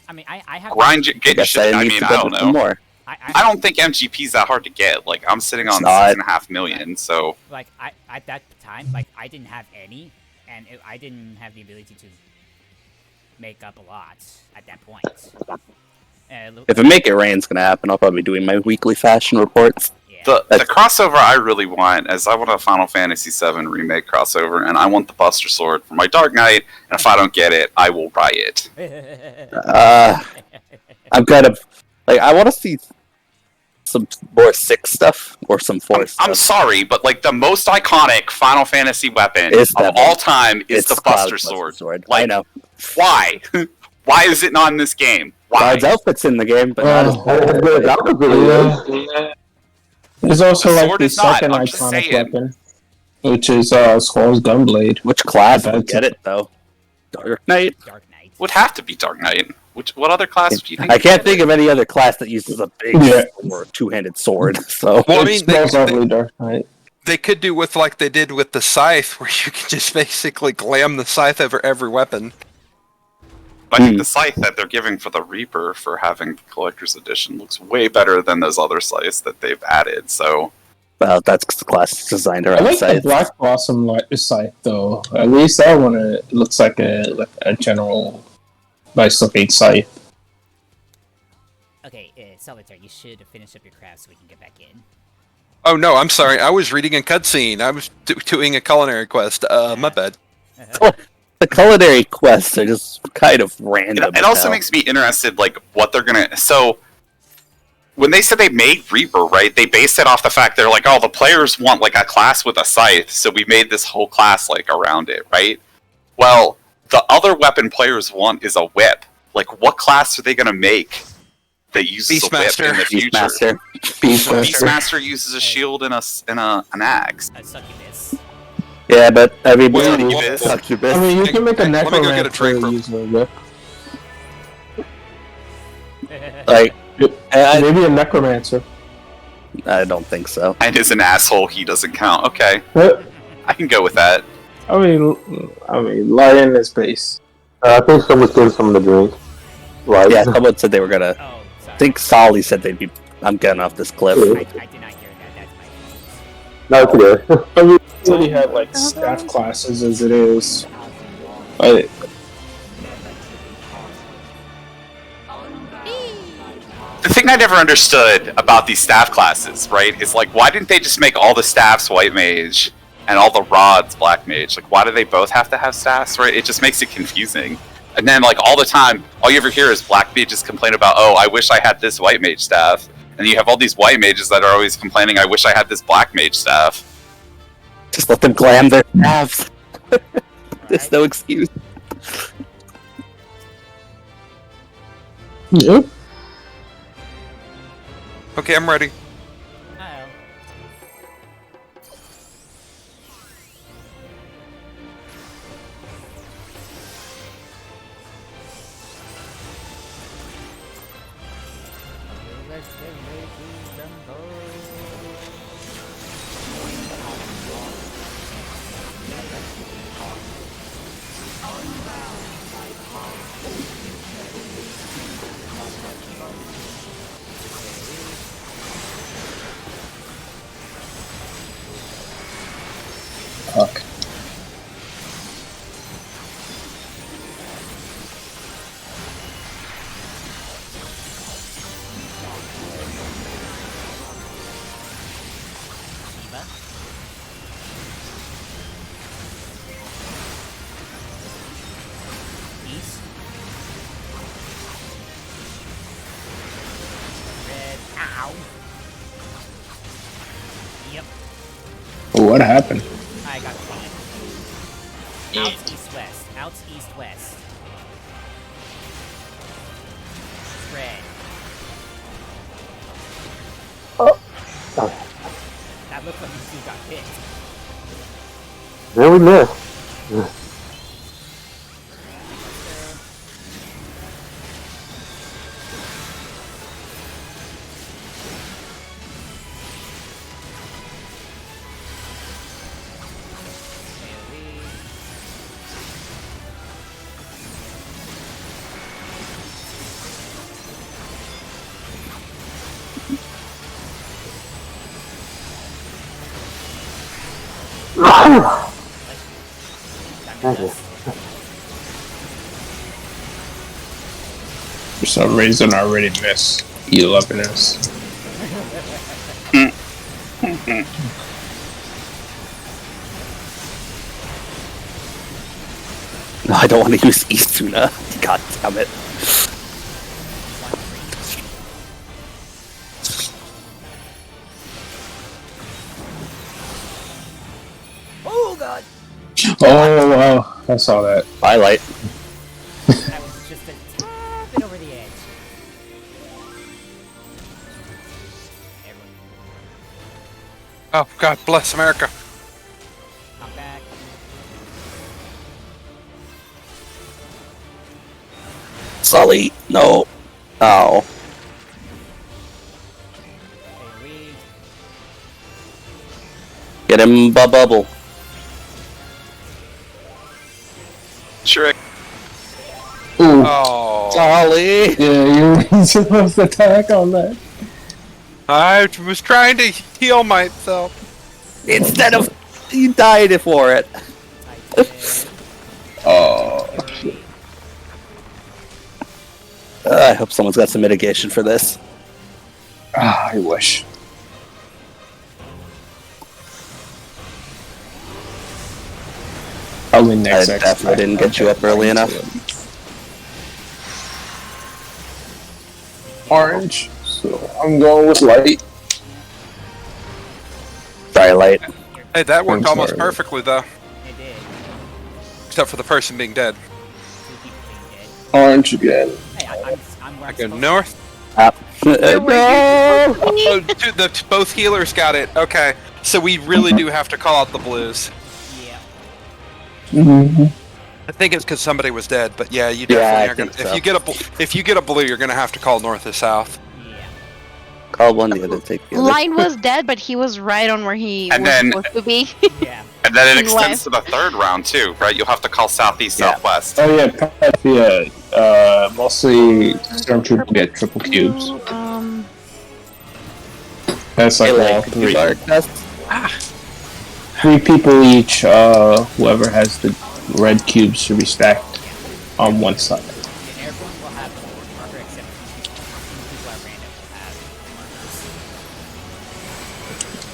I mean, I have grind, get your guess shit. I need mean, to I get don't some know. more. I don't think MGP's that hard to get. Like, I'm sitting on It's not. $6.5 million. So like I at that time, like I didn't have any, and I didn't have the ability to make up a lot at that point. If a Make It Rain's gonna happen, I'll probably be doing my weekly fashion reports. Yeah. the crossover I really want is I want a Final Fantasy VII remake crossover, and I want the Buster Sword for my Dark Knight. And if I don't get it, I will riot. I'm kind of like I want to see some more 6 stuff or some 4 stuff. I'm sorry, but like the most iconic Final Fantasy weapon It's of that all one. time is It's the Buster Cloud's Sword. I Like, know. why? Why is it not in this game? Why? Cloud's outfit's in the game, but not as That was really good. There's also The like sword the is not, second I'm just iconic saying. weapon, which is Skull's Gunblade. Which class would get it though? Dark Knight. Dark Knight. Would have to be Dark Knight. What other class do you think? I can't think of any other class that uses a big Yeah. or 2-handed sword. So Well, I It mean, smells lovely, Dark Knight. they could do with like they did with the scythe, where you can just basically glam the scythe over every weapon. I think the scythe that they're giving for the Reaper for having the collector's edition looks way better than those other scythes that they've added. So well, that's the class designed I around like the scythe. Black Blossom scythe though. At least that one it looks like a general nice looking scythe. Okay, Solitaire, you should finish up your craft so we can get back in. Oh no, I'm sorry. I was reading a cutscene. I was doing a culinary quest. My bad. The culinary quests are just kind of random. it also makes me interested, like what they're gonna. So when they said they made Reaper, right? They based it off the fact they're like, oh, the players want like a class with a scythe, so we made this whole class like around it, right? Well, the other weapon players want is a whip. Like, what class are they gonna make that uses a whip Beastmaster. in the future? Beastmaster. Beastmaster uses a shield and an axe. Succubus. Yeah, but I mean, Well, Succubus. Succubus. I mean, you can make a Let me go get a necromancer drink real- using a whip. Like, Maybe a necromancer. I don't think so. And is an asshole, he doesn't count. Okay, But, I can go with that. I mean, lion is base. I think someone's getting some of the drink. Right? Yeah, someone said they were gonna. Oh, sorry. I think Solly said they'd be. I'm getting off this cliff. I did not hear that. That's my fault. No, it's good. I mean, we already have like staff classes as it is. But The thing I never understood about these staff classes, right, is like, why didn't they just make all the staffs white mage and all the rods black mage? Like, why do they both have to have staffs, right? It just makes it confusing. And then, like, all the time, all you ever hear is black mages complain about, oh, I wish I had this white mage staff. And you have all these white mages that are always complaining, I wish I had this black mage staff. Just let them glam their staffs. There's no excuse. yep. Okay, I'm ready. Uh-oh. Fuck. Shiva. East. Red. Ow. Yep. What happened? I got caught. Out east west. Out east west. Red. Oh. That looked like you two got hit. There we missed. Thank you. For some reason, I already missed E11S. No, I don't want to use East Tuna. God damn it. Oh god! Oh, wow. I saw that. Highlight. That was just a tad bit over the edge. Everyone, Oh, God bless America. come back. Sully. No. Oh. Hey, we. Get him, bubble. Trick. Ooh. Oh. Sully. Yeah, you're supposed to attack on that. I was trying to heal myself. Instead of you died for it. I did. Oh. Hey, I hope someone's got some mitigation for this. I wish. Probably I next definitely didn't get you up early enough. Orange. So I'm going with light. Sorry, Light. Hey, that worked I'm almost sorry. perfectly, though. It did. Except for the person being dead. 2 people being dead. Orange again. Hey, I'm where I I'm go supposed north. No! Oh, dude, both healers got it. Okay. So we really do have to call out the blues. to. Yeah. Mm-hmm. I think it's because somebody was dead, but yeah, you Yeah, I definitely are gonna. think so. If you get a blue, you're gonna have to call north or south. Yeah. Call one, the other take the other. Line was dead, but he was right on where he And was then- supposed to be. Yeah. And then it And extends to the third round too, right? You'll have to call southeast, Yeah. southwest. Oh yeah, mostly stormtrooper get triple cubes. That's like Hey, all Light, could three. you mark us? 3 people each. Whoever has the red cubes should be stacked on one side. And everyone will have the marker except people at random will have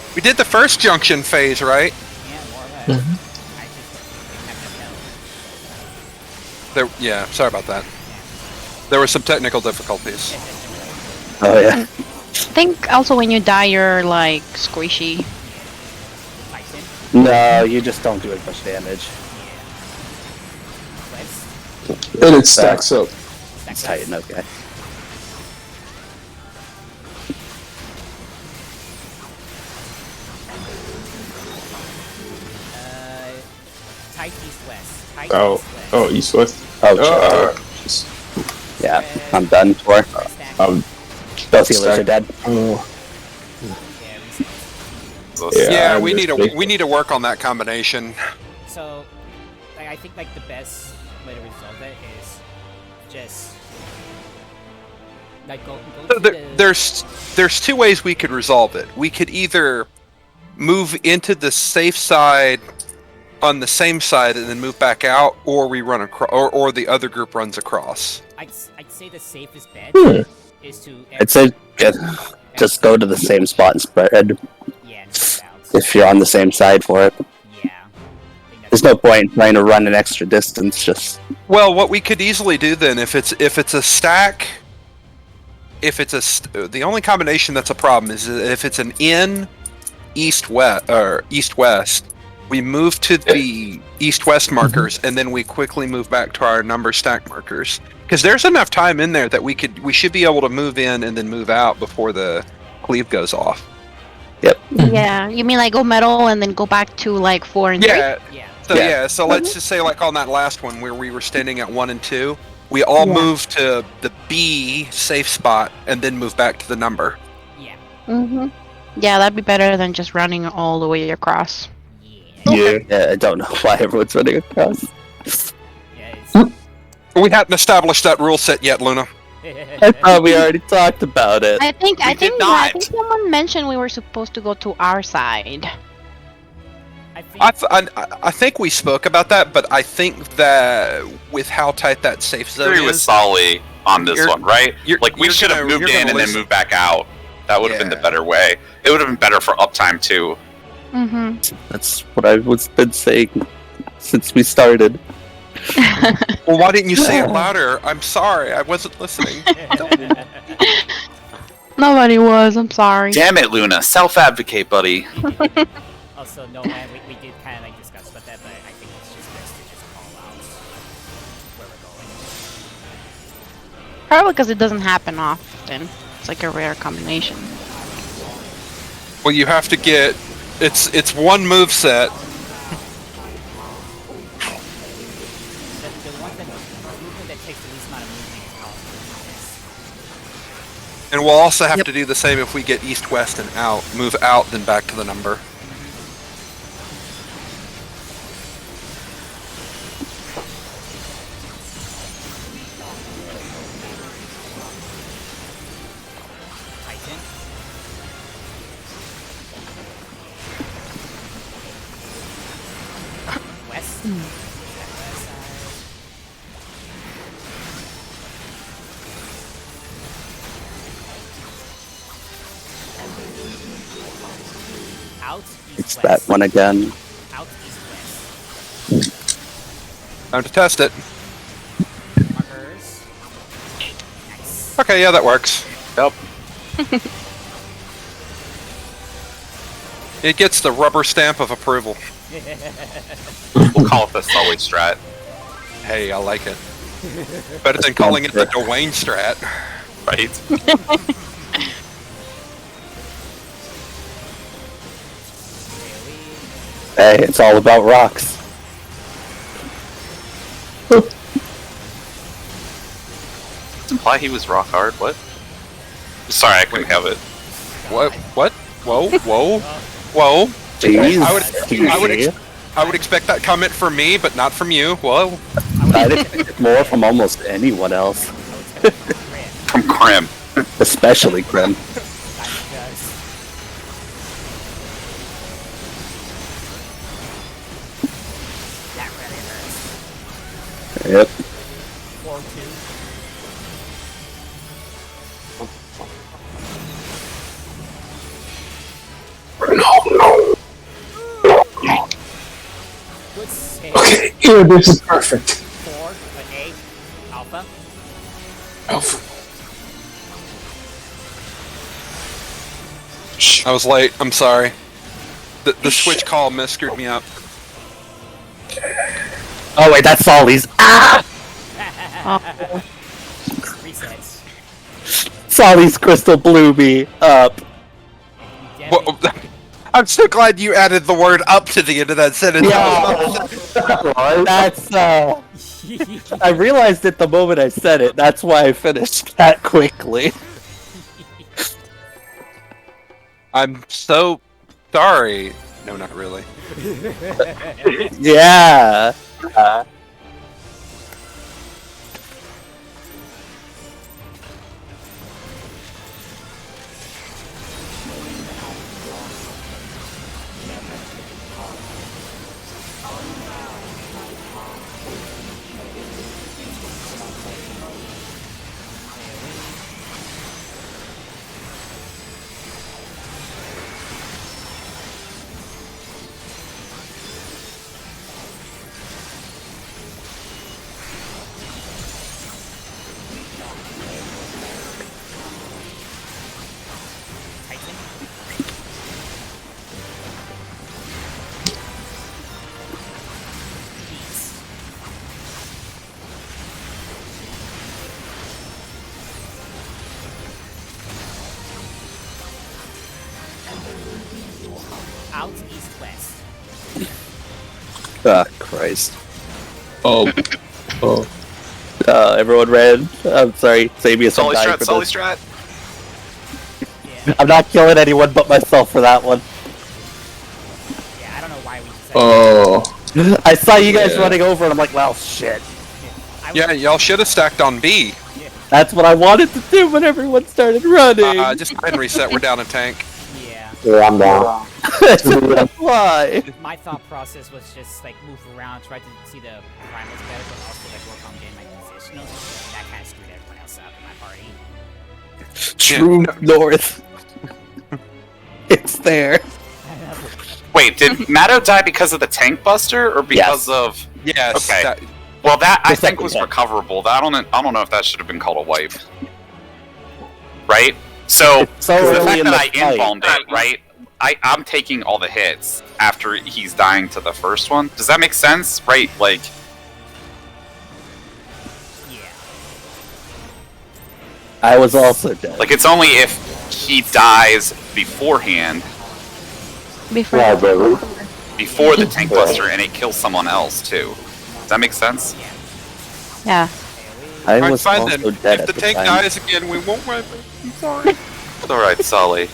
markers. We did the first junction phase, right? Yeah, more or less. Mhm. I just didn't have enough health. There. Yeah. Sorry about that. There were some technical difficulties. Oh, yeah. I think also when you die, you're like squishy. Titan. No, you just don't do as much damage. West. And it stacks up. It's Titan, okay. Tight east-west. Tight Oh, east-west. oh, east west. Oh, sure. Yeah, I'm done for. Stack. Both healers are dead. Oh, Yeah, we- So Yeah, Yeah, I we need to understand. we need to work on that combination. So, like, I think like the best way to resolve it is just like go to the There's 2 ways we could resolve it. We could either move into the safe side on the same side and then move back out, or we run across, or the other group runs across. I'd say the safest bet Hmm. is to I'd say just go to the same spot and spread yeah, and move out. if you're on the same side for it. Yeah. I think There's no point in trying to run an extra distance, just... Well, what we could easily do then, if it's a stack, the only combination that's a problem is if it's an in east-west or east-west, we move to the east-west markers and then we quickly move back to our number stack markers. Because there's enough time in there that we should be able to move in and then move out before the cleave goes off. Yeah, you mean like go metal and then go back to like 4 and 3? Yeah. yeah. So so let's just say like on that last one where we were standing at 1 and 2, we all Yeah. moved to the B safe spot and then move back to the number. Yeah. Mm-hmm. Yeah, that'd be better than just running all the way across. Yeah. Yeah, I don't know why everyone's running across. Yeah. It's, We hadn't established that rule set yet, Luna. I thought we already talked about it. I think We did not. someone mentioned we were supposed to go to our side. I think we spoke about that, but I think that with how tight that safe zone agree with is, Solly on this one, right? Like we should have moved in and then moved back out. That would have been the better way. It would have been better for uptime too. Mm-hmm. That's what I've been saying since we started. Well, why didn't you say it louder? I'm sorry, I wasn't listening. Nobody was. I'm sorry. Damn it, Luna! Self-advocate, buddy. Also, no, man, we did kind of like discuss about that, but I think it's just best to just call out where we're going. Probably because it doesn't happen often. It's like a rare combination. Well, you have to get it's one move set. The movement that takes the least amount of movement is powerful. And we'll also have to do the same if we get east, west, and out. Move out, then back to the number. Titan. West. West side. Out, east, It's west. that one again. Out, east, west. Time to test it. Markers. Nice. Okay, yeah, that works. Yep. It gets the rubber stamp of approval. We'll call it the Sully strat. Hey, I like it. Better than calling it the Dwayne strat. Right? Hey, it's all about rocks. Imply he was rock hard. What? Sorry, I couldn't have it. What? What? Whoa, whoa, whoa. Jeez. I would expect that comment from me, but not from you. Whoa. I'd expect it more from almost anyone else. From Krim. Especially Grim. That really hurts. Yep. 4-2. Good save. Okay, here, this is perfect. 4, but 8. Alpha. Alpha. I was late. I'm sorry. The switch call screwed me up. Oh wait, that's Solly's. Ah! Resets. Solly's crystal blew me up. Damn Whoa, it. I'm so glad you added the word "up" to the end of that sentence. Yeah. That's I realized it the moment I said it. That's why I finished that quickly. I'm so sorry. No, not really. Yeah. Titan. East. Out, east, west. Ah, Christ. Oh. Oh. Everyone ran. I'm sorry, Sabius. I'm Sully dying strat, for Sully this. strat. Yeah. I'm not killing anyone but myself for that one. Yeah, I don't know why we said Oh. I saw you guys Yeah. running over and I'm like, well, shit. I Yeah, y'all should have stacked on B. That's what I wanted to do when everyone started running. Just go ahead and reset. We're down a tank. Yeah. Yeah, I'm down. Why? My thought process was just like move around, try to see the primals better, but also like work on getting my positionals. That kind of screwed everyone else up in my party. True north. It's there. Wait, did Matto die because of the tank buster or because Yes. of? Yes. Okay. that- Well, that I The think second was one. recoverable. I don't know if that should have been called a wipe. Right. So It's so the early fact in that the I fight. inbound it, right? I'm taking all the hits after he's dying to the first one. Does that make sense? Right? Like, Yeah. I was also dead. like it's only if he dies beforehand, Before. Yeah, baby. before the tank buster, and it kills someone else too. Does that make sense? Yeah. I Alright, was fine also then. dead If at the the tank time. dies again, we won't wipe it. I'm sorry. It's alright, Sully.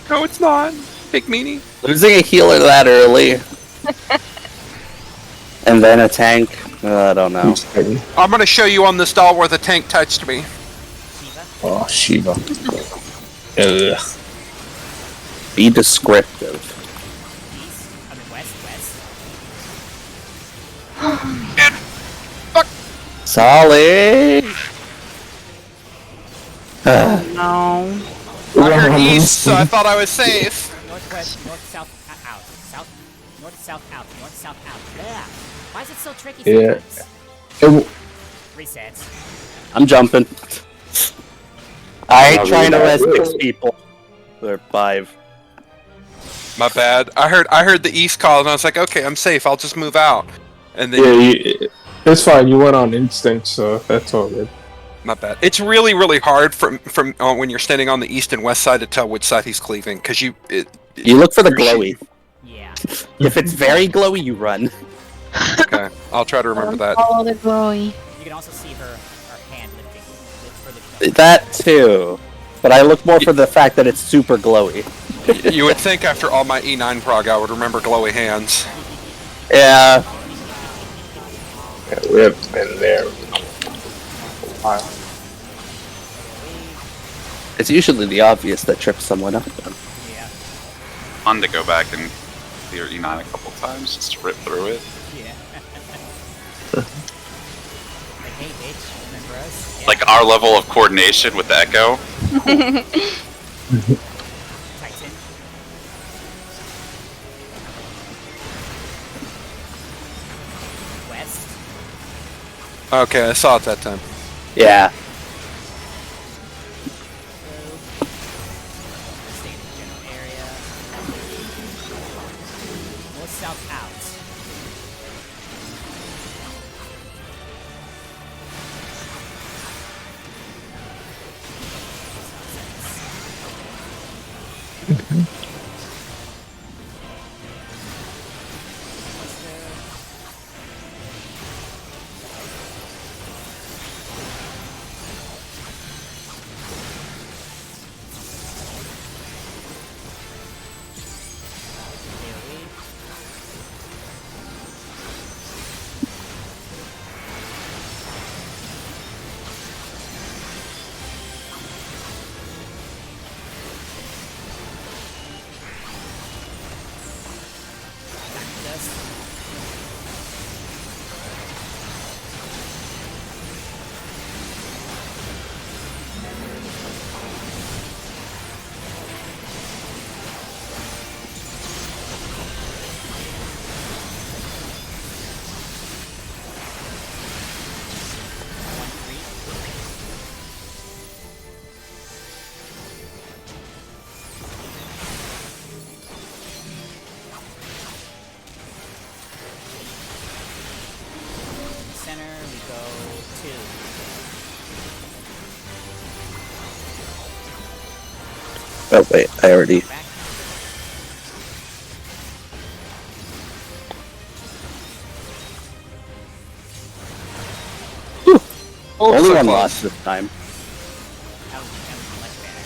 No, it's not. Big meanie. Losing a healer that early. And then a tank. I don't know. I'm gonna show you on this doll where the tank touched me. Oh, Shiva. Ugh. Be descriptive. East, I mean west. Solid. No. I heard east, so I thought I was safe. Northwest, north, south, out. South, north, south, out. North, south, out. Yeah. Why is it so tricky Yeah. sometimes? It, Resets. I'm jumping. I ain't Oh, trying to yeah. res 6 people. Or 5. My bad. I heard the east call, and I was like, okay, I'm safe. I'll just move out. And then yeah, it's fine. You went on instinct, so that's all good. my bad. It's really, really hard from when you're standing on the east and west side to tell which side he's cleaving, because You look for the glowy. Yeah. If it's very glowy, you run. Okay, I'll try to remember that. Follow the glowy. You can also see her hand lifting. Further down. That too. But I look more for the fact that it's super glowy. You would think after all my E9 prog, I would remember glowy hands. Yeah. Yeah, we have been there. It's usually the obvious that trips someone up. Yeah. Fun to go back and clear E9 a couple times just to rip through it. Yeah. Like, hey, bitch, remember us? Yeah. Like our level of coordination with the Echo. Titan. West. Okay, I saw it that time. Yeah. Stay in the general area. North, south, out. Center, we go 2. Oh wait, I already. Back. Only so one close. loss this time. That was much better.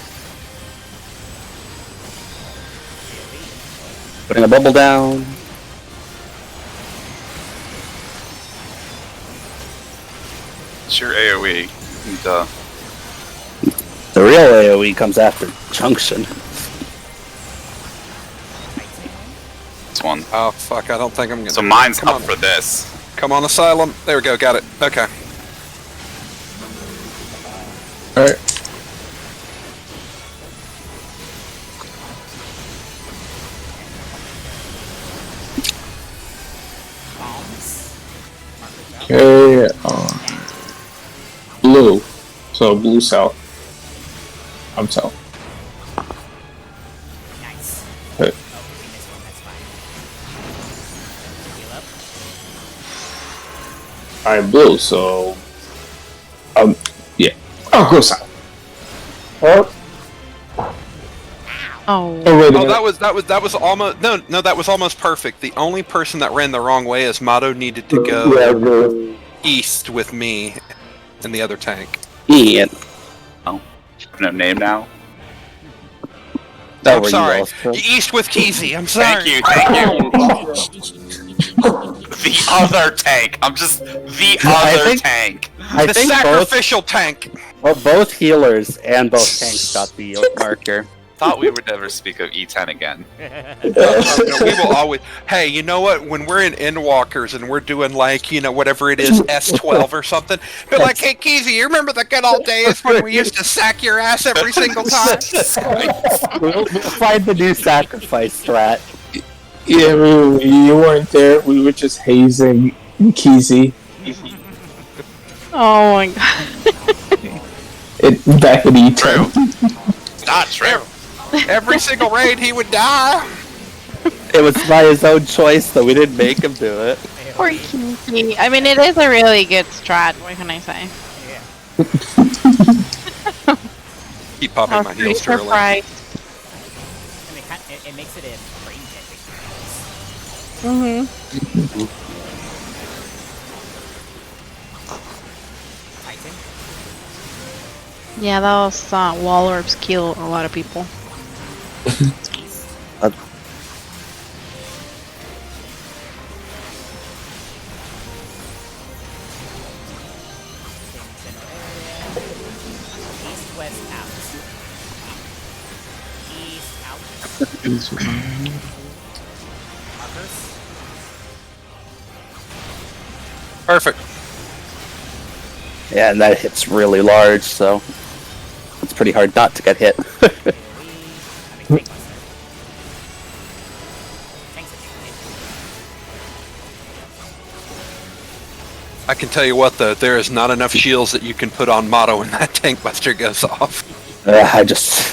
Putting a bubble down. It's your AoE. And, The real AoE comes after Junction. down. Oh fuck! I don't think I'm gonna. So mine's Come up on. for this. Come on, Asylum. There we go. Got it. Okay. Alright. Bombs. Okay, blue. So blue south. I'm south. Nice. Okay. Oh, we missed one. That's fine. Heal up. I'm blue, so yeah. I'll go south. Oh, Oh Oh. wait a Oh, minute. that was almost no, that was almost perfect. The only person that ran the wrong way is Mato needed to go yeah, the- east with me and the other tank. Ian. No name now. That I'm were you sorry. also. East with Keezy. I'm sorry. Thank you. The other tank. I'm just the other tank. I The think sacrificial tank. both healers and both tanks got the marker. Thought we would never speak of E10 again. No, we will always. Hey, you know what? When we're in Endwalkers and we're doing like, whatever it is, S12 or something, be like, hey, Keezy, you remember the good old days when we used to sack your ass every single time? We'll find the new sacrifice strat. Yeah, you weren't there. We were just hazing Keezy. Oh my god. Back at E10. Not true. Every single raid, he would die. It was by his own choice, though. We didn't make him do it. Poor Kinky. I mean, it is a really good strat. What can I say? Keep I popping was my pretty heels early. surprised. And it makes it a brain dead experience. Mm-hmm. Titan. Yeah, those wall orbs kill a lot of people. East, west, out. East, out. Markers. Perfect. Yeah, and that hit's really large, so it's pretty hard not to get hit. I can tell you what, though, there is not enough shields that you can put on Motto when that tank buster goes off.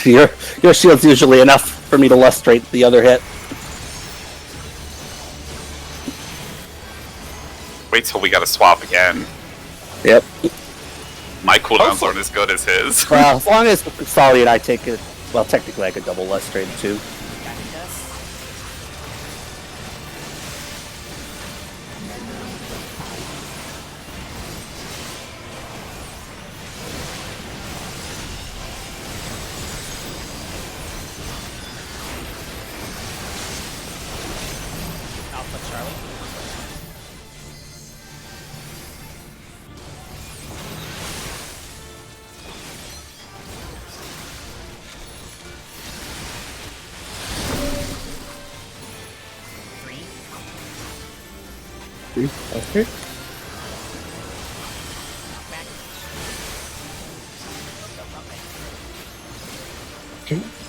Your shield's usually enough for me to lustrate the other hit. Wait till we gotta swap again. Yep. My cooldowns aren't as good as his. Well, as long as Solly and I take it, well, technically I could double lustrate too. Alpha Charlie. Okay. Back.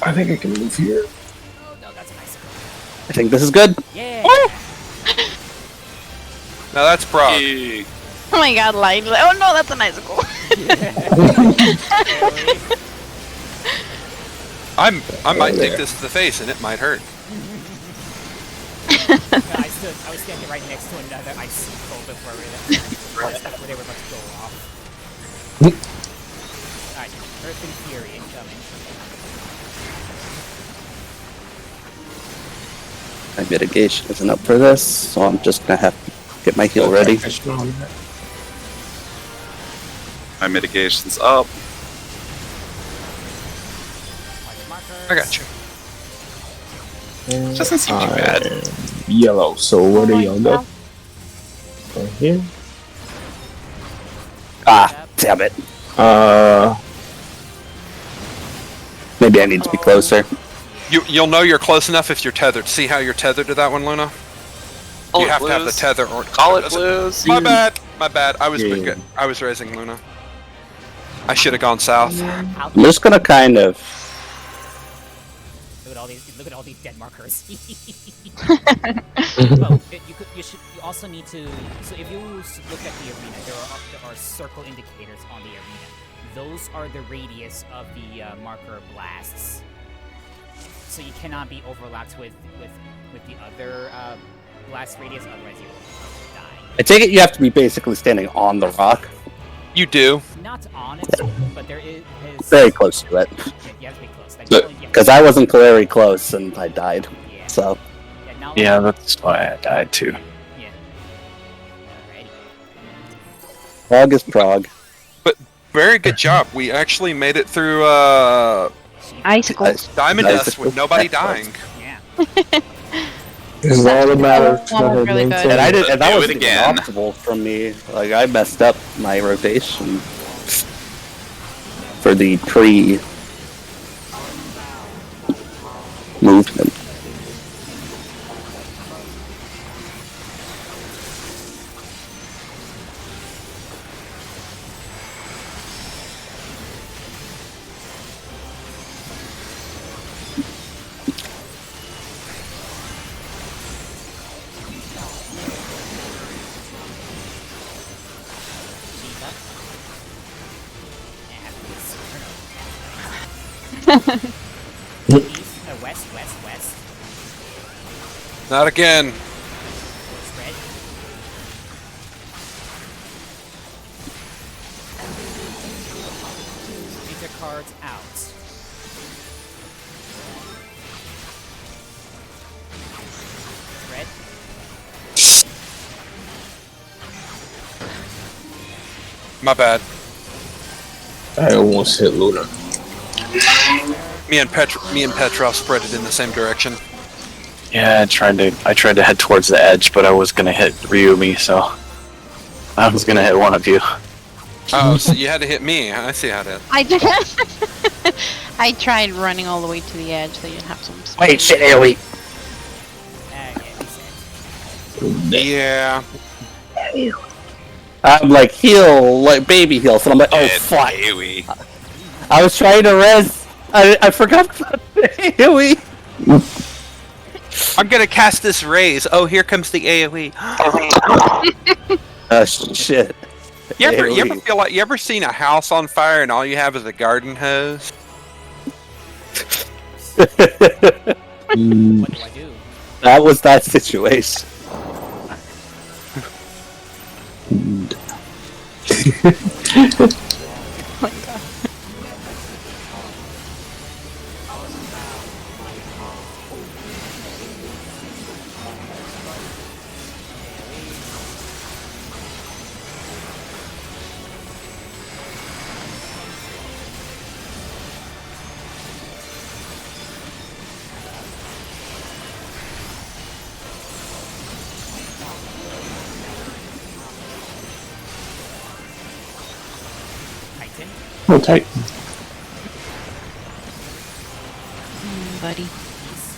I think I can move here. Oh no, that's a nice. I think this is good. Yeah. Now that's prog. Oh my god, light. Oh no, that's a nice goal. I might take this to the face and it might hurt. No, I was standing right next to another ice cold before they were about to go off. Alright, Earth and Fury incoming. My mitigation isn't up for this, so I'm just gonna have to get my heal ready. My mitigation's up. I got you. Doesn't seem too bad. Yellow. So where do y'all go? Right here. Ah, damn it. Maybe I need to be closer. You'll know you're close enough if you're tethered. See how you're tethered to that one, Luna? Call You it have to have the blues. tether or Call it blues. My bad. My bad. I was Yeah. I was raising Luna. I should have gone south. How, I'm just gonna kind of. look at all these dead markers. Oh, you also need to. So if you look at the arena, there are circle indicators on the arena. Those are the radius of the marker blasts. So you cannot be overlapped with the other blast radius, otherwise you will die. I take it you have to be basically standing on the rock, You do. Not on it, but there is very close to it. Yeah, you have to be close. Like, But- Because I wasn't very close and I died. Yeah. So Yeah, now Yeah, that's why I died too. Yeah. Alrighty. prog is prog. Very good job. We actually made it through Icicles. Diamond Nice. Dust with nobody dying. Yeah. This is all that matters. One was really good. And I did, and that Do was it even again. optimal from me. Like I messed up my rotation for the pre movement. Shiva. And east, west, west, west. Not again. Spread. Feature cards out. Spread. My bad. I almost hit Luna. Me and Petrov spread it in the same direction. Yeah, I tried to head towards the edge, but I was gonna hit Ryumi, so I was gonna hit one of you. Oh, so you had to hit me. I see how that. I did. I tried running all the way to the edge so you'd have some space. Wait, shit, AoE. Yeah, Yeah. I'm like heal, like baby heals, and I'm like, oh fuck. AoE. I was trying to res. I forgot about the AoE. I'm gonna cast this raise. Oh, here comes the AoE. Shit. You ever AoE. feel like you ever seen a house on fire and all you have is a garden hose? What do I do? That was that situation. Titan. Oh, tight. Buddy. East.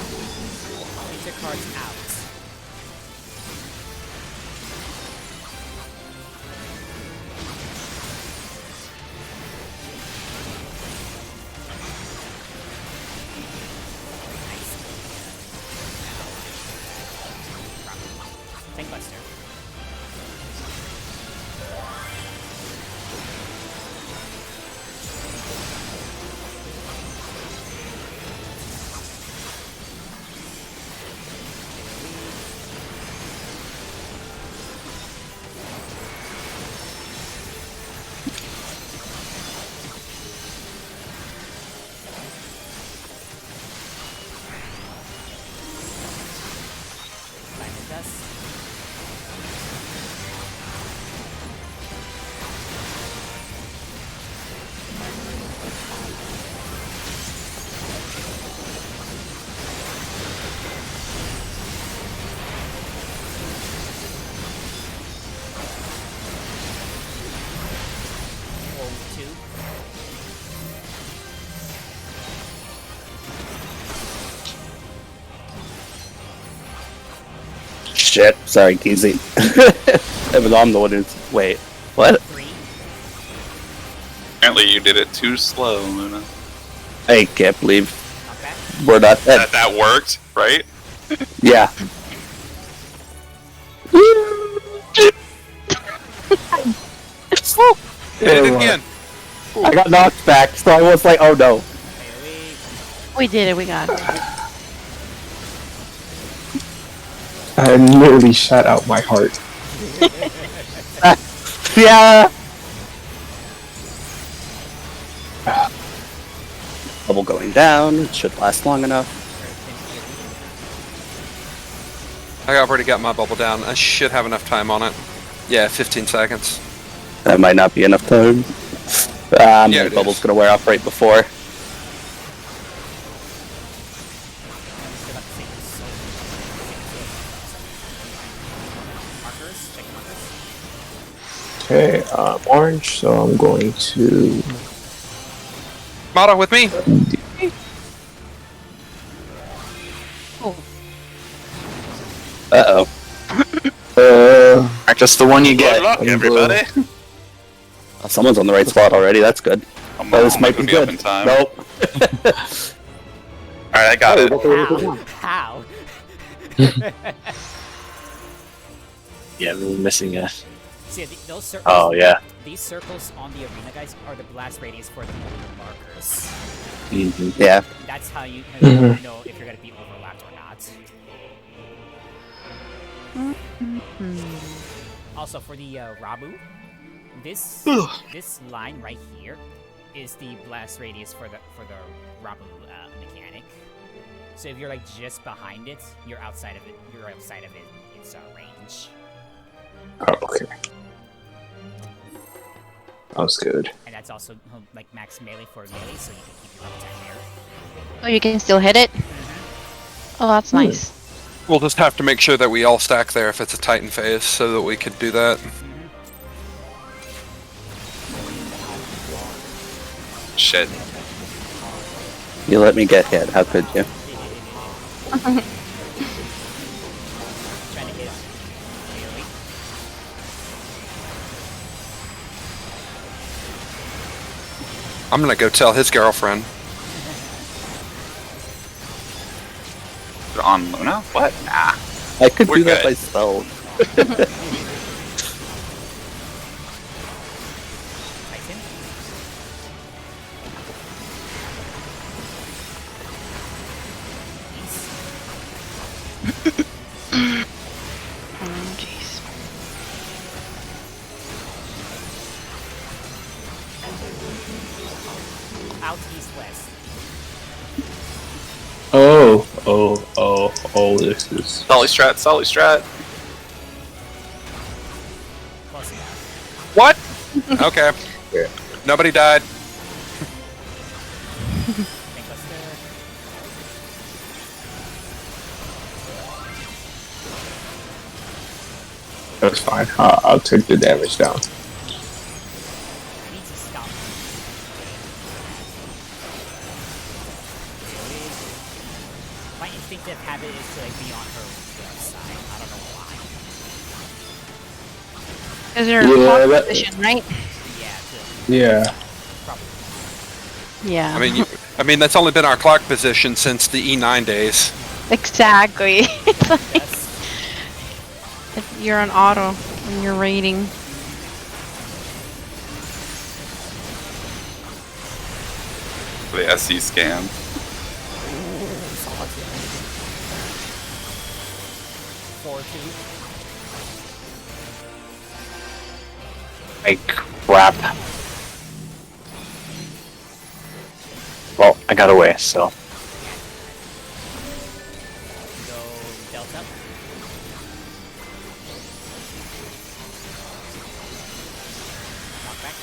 Feature cards out. Tank Buster. Diamond Dust. shit. Sorry, Keezy. Even though I'm the one who's... Wait. What? 3. Apparently you did it too slow, Luna. I can't believe Not bad. we're not... That worked, right? Yeah. Hit it again. I got knocked back, so I was like, oh no. We did it. We got it. I nearly shot out my heart. Yeah. Bubble going down. It should last long enough. I already got my bubble down. I should have enough time on it. Yeah, 15 seconds. That might not be enough time. Yeah, My it bubble's is. gonna wear off right before. Still got the same markers. Check your markers. Okay, orange, so I'm going to... Motto with me. Uh-oh. Just the one you Good get. luck, everybody. Someone's on the right spot already. That's good. Come Oh, on, this might be up good. in time. Nope. Alright, I got it. How? Yeah, we're missing a. See, those circles. Oh yeah. These circles on the arena, guys, are the blast radius for the polar markers. Mhm. Yeah. That's how you Mhm. know if you're gonna be overlapped or not. Also, for the Rabu, this line right here is the blast radius for the Rabu mechanic. So if you're like just behind it, you're outside of it. You're outside of its range. Oh, okay. That was good. And that's also like max melee for melee, so you can keep your uptime there. Oh, you can still hit it? Oh, that's nice. We'll just have to make sure that we all stack there if it's a Titan phase so that we could do that. Shit. You let me get hit. How could you? Trying to hit melee. I'm gonna go tell his girlfriend. On Luna? What? Nah. I could We're do that good. myself. Titan. Oh, jeez. Out east west. Oh, this is... Solly strat, Solly strat. Close enough. What? Okay. Yeah. Nobody died. Think that's there. That's fine. I'll take the damage down. I need to stop. My instinctive habit is to like be on her left side. I don't know why. Because you're Yeah, in a that- position, right? Yeah, Yeah. probably. Yeah. I mean that's only been our clock position since the E9 days. Exactly. It's like Yes. you're on auto when you're raiding. The SC scam. Solid. 4-2. Ay, crap. Well, I got away, so. Go Delta. Knockback.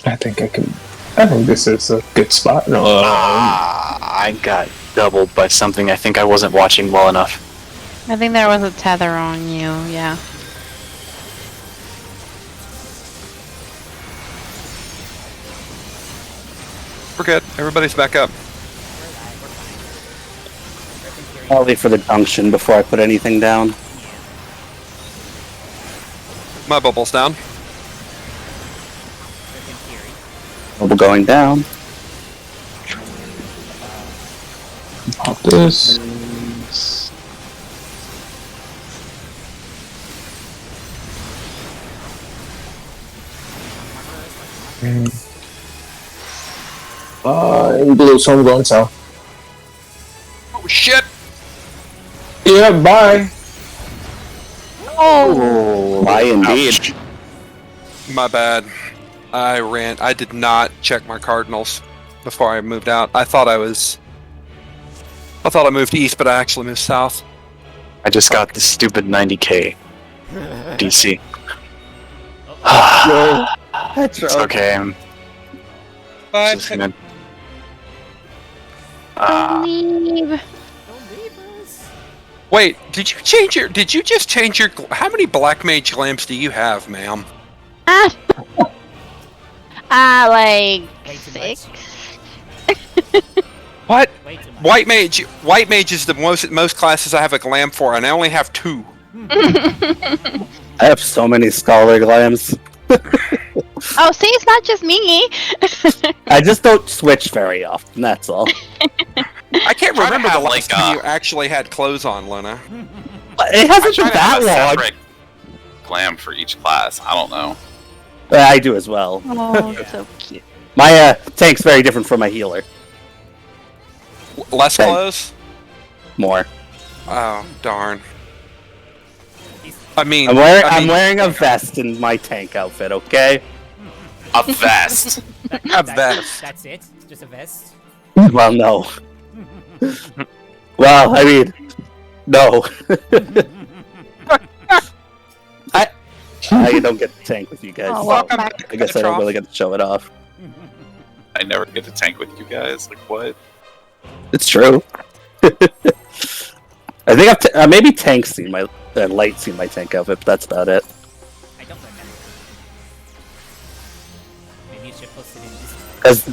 I think this is a good spot. No, I got doubled by something I think I wasn't watching well enough. I think there was a tether on you, yeah. We're good. Everybody's back up. I'll wait for the junction before I put anything down. My bubble's down. In theory. Bubble going down. Pop this. In blue, so I'm going south. Oh shit! Yeah, bye. Oh, Why indeed? My bad. I did not check my cardinals before I moved out. I thought I moved east, but I actually moved south. I just got the stupid 90k DC. That's It's okay. I'm just gonna. don't leave. Don't leave us. Wait, did you just change your, how many Black Mage lamps do you have, ma'am? Like Way too 6. What? Way too much. White Mage is the most classes I have a lamp for, and I only have 2. I have so many scholar glams. Oh, see, it's not just me. I just don't switch very often, that's all. I can't Try to remember the have, last like, time you actually had clothes on, Luna. It I hasn't try been to have that a long. separate glam for each class. I don't know. I do as well. Oh, that's so cute. My tank's very different from my healer. Less Okay. clothes? More. Oh, darn. I mean, I'm wearing a vest in my tank outfit, okay? A vest. A vest. That's it? Just a vest? Well, no. Well, I mean, no. I don't get to tank with you guys. Oh, so welcome back. I guess I don't really get to show it off. I never get to tank with you guys. Like what? It's true. I think I've maybe Tank's seen my Light seen my tank outfit, but that's about it. I don't remember. Maybe you should post it in this. Because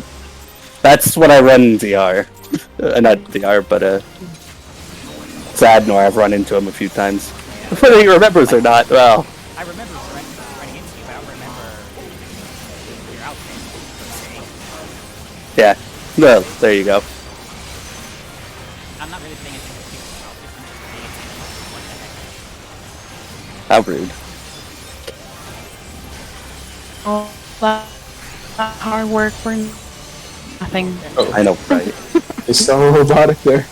that's what I run in DR. Not DR, but Zadnor. I've run into him a few times. Whether he remembers or not, well. I remember running into you, but I don't remember your outfit, per se. Yeah. Well, there you go. I'm not really paying attention to people's outfits, I'm just paying attention to what the heck. How rude. Oh, that hard work for nothing. I know, right? It's so robotic there.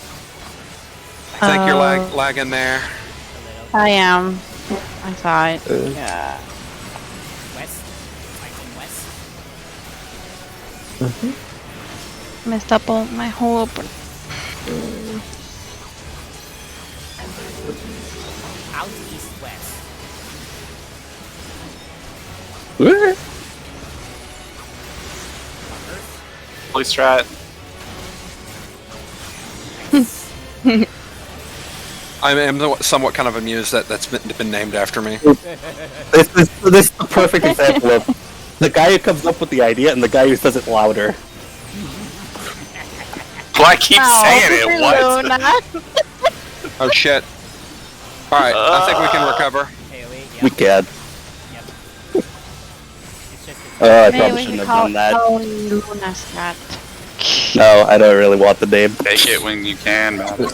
I think you're Oh. lagging there. A little. I am. I saw it. West? Fighting west? Messed up all my whole open. Out, east, west. Police strat. I am somewhat kind of amused that that's been named after me. This is the perfect example of the guy who comes up with the idea and the guy who says it louder. Well, I keep saying it. What? Luna. Oh shit. Alright, I think we can recover. AoE, yeah. We can. Yep. It's just I Maybe probably we shouldn't should have call done that. Luna Strat. No, I don't really want the name. Take it when you can, man.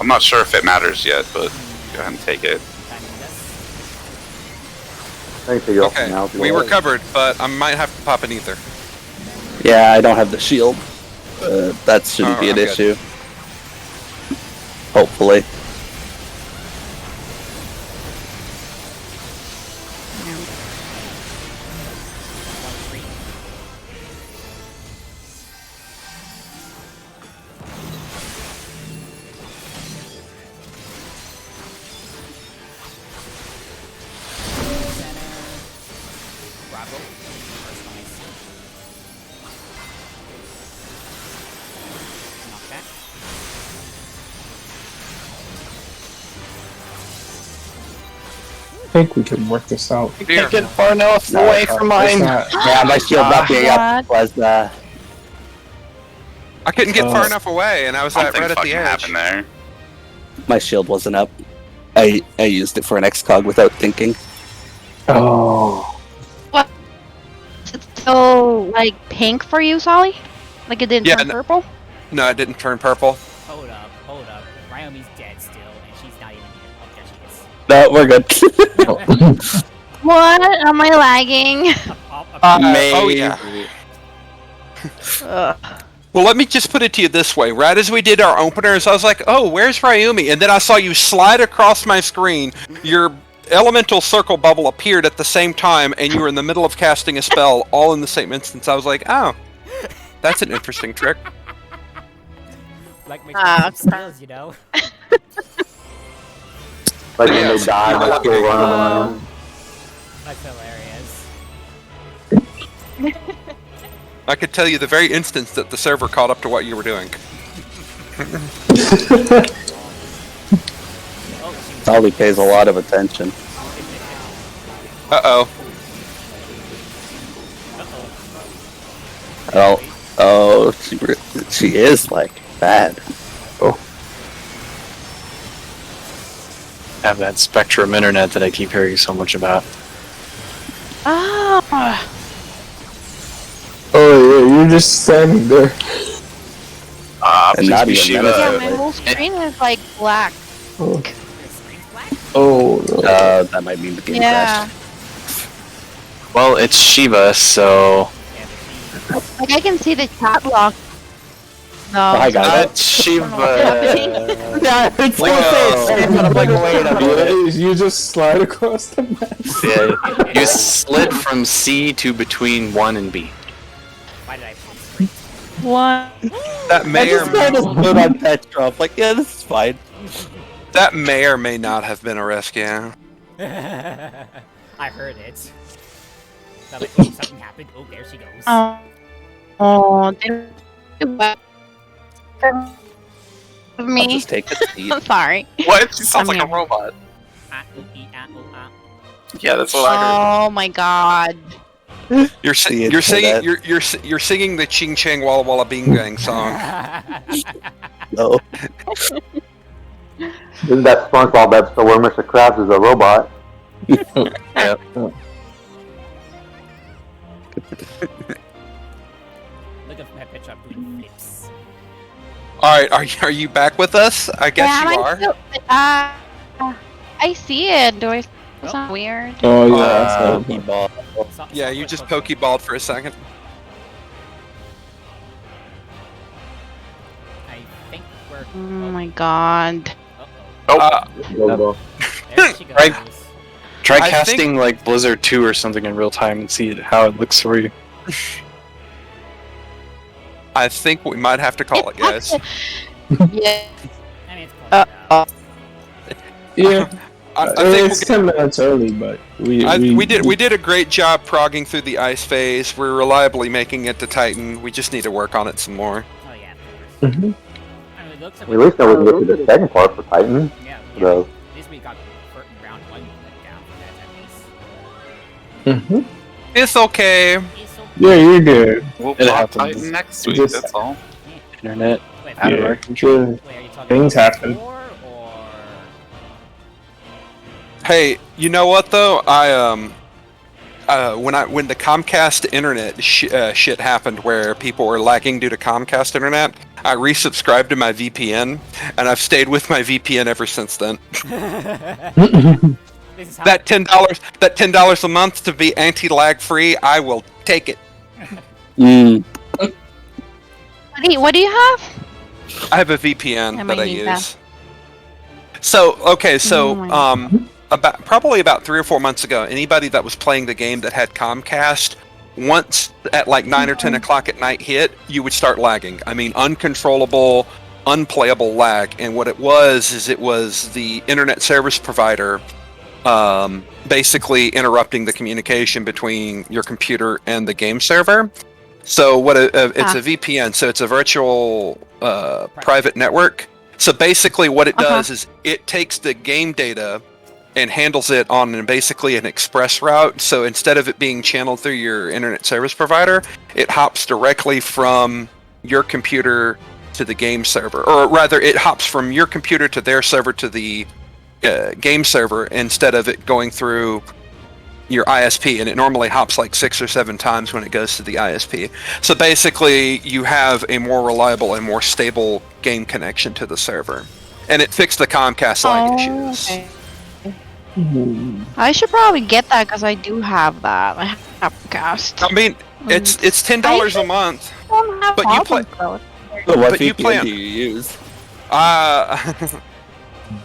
I'm not sure if it matters yet, but go ahead and take it. timing this. Anything else Okay, now? if you we want? recovered, but I might have to pop an ether. Yeah, I don't have the shield. That shouldn't be I'm an good. issue. Hopefully. Bravo. First one I see. Knockback. I think we can work this out. Here. Get far enough No, away Uh, from it's mine. not- Yeah, my shield not being up was I I couldn't get far enough away, and I was right Something at the fucking edge. happened there. My shield wasn't up. I used it for an XCOG without thinking. Oh. Is it still like pink for you, Solly? Like it didn't Yeah, turn no- purple? No, it didn't turn purple. Hold up. Ryomi's dead still, and she's not even here. Oh, there she is. No, we're good. What? Am I lagging? Oh yeah. Ugh. Well, let me just put it to you this way. Right as we did our openers, I was like, oh, where's Ryumi? And then I saw you slide across my screen. Your elemental circle bubble appeared at the same time, and you were in the middle of casting a spell all in the same instance. I was like, oh, that's an interesting trick. Like my skills, you know? Like when Yeah, they die, I they still run around. That's hilarious. I could tell you the very instance that the server caught up to what you were doing. Oh, she Solly pays a lot of attention. Uh-oh. Oh, she is like bad. Have that Spectrum internet that I keep hearing so much about. Ah. Oh yeah, you're just standing there. And Please not be even Shiva. Yeah, menacing. my whole screen is like black. Oh, Your screen's black? oh no. That might mean the game Yeah. crashed. Well, it's Shiva, so Yeah, but she... Like I can see the chat log. No. Hi, guys. it's Shiva. Yeah, it's Whoa. I'm like, wait a minute. You just slide across the map. Yeah, you slid from C to between 1 and B. Why did I put screen? What? That I may or just kind of stood on Petra. I'm like, yeah, this is fine. that may or may not have been a risk. Yeah. I heard it. I was like, oh, something happened. Oh, there she goes. Oh, they I'll me. just take a seat. I'm sorry. What? She sounds I'm like a here. robot. Ah, ooh, ee, ah, ooh, ah. Yeah, that's what I Oh my god. You're See it you're for singing that. you're singing the Ching Chang Walla Walla Bing Bang song. No. Isn't that SpongeBob episode where Mr. Krabs is a robot? Look at my picture. I'm doing flips. All right, are you back with us? I guess Yeah, you am I are. still- I see it. Do I sound weird? Oh yeah. Pokeball. Yeah, you just pokeballed for a second. I think we're... Oh my god. Uh-oh. There she goes. Right. Try I casting think- like Blizzard 2 or something in real time and see how it looks for you. I think we might have to call it, guys. Yeah. I mean, it's close enough. Yeah. I I mean, think it's 10 minutes early, but we did a great job progging through the ice phase. We're reliably making it to Titan. We just need to work on it some more. Oh, yeah, of course. Mhm. I mean, it looks like At least now we can get to the second part for Titan. Yeah, So, at least we got round 1 like, down for that, at least. Mhm. It's okay. It's so... Yeah, you're good. We'll It plot happens. Titan next week, Just- that's all. Internet. Wait, Out of Yeah, our sure. wait, are you talking Things about happen. before, or... Hey, you know what though? When the Comcast internet shit happened, where people were lagging due to Comcast internet, I resubscribed to my VPN, and I've stayed with my VPN ever since then. This is how... That $10 a month to be anti-lag free, I will take it. Mm. What do you have? I have a VPN I that might I need use. that. So Oh my probably about 3 or 4 months ago, anybody that was playing the game that had Comcast, once at like 9 or 10 o'clock at night hit, you would start lagging. I mean, uncontrollable, unplayable lag. And what it was the internet service provider basically interrupting the communication between your computer and the game server. So it's a VPN, so it's a virtual private network. So basically what it does is it takes the game data and handles it on basically an express route. So instead of it being channeled through your internet service provider, it hops directly from your computer to the game server, or rather, it hops from your computer to their server to the game server instead of it going through your ISP, and it normally hops like 6 or 7 times when it goes to the ISP. So basically, you have a more reliable and more stable game connection to the server, and it fixed the Comcast lag issues. Okay. I should probably get that because I do have that. I have Cast. I mean, it's $10 a month, Don't have but you play. problems, So what But you VPN plan- do you use? I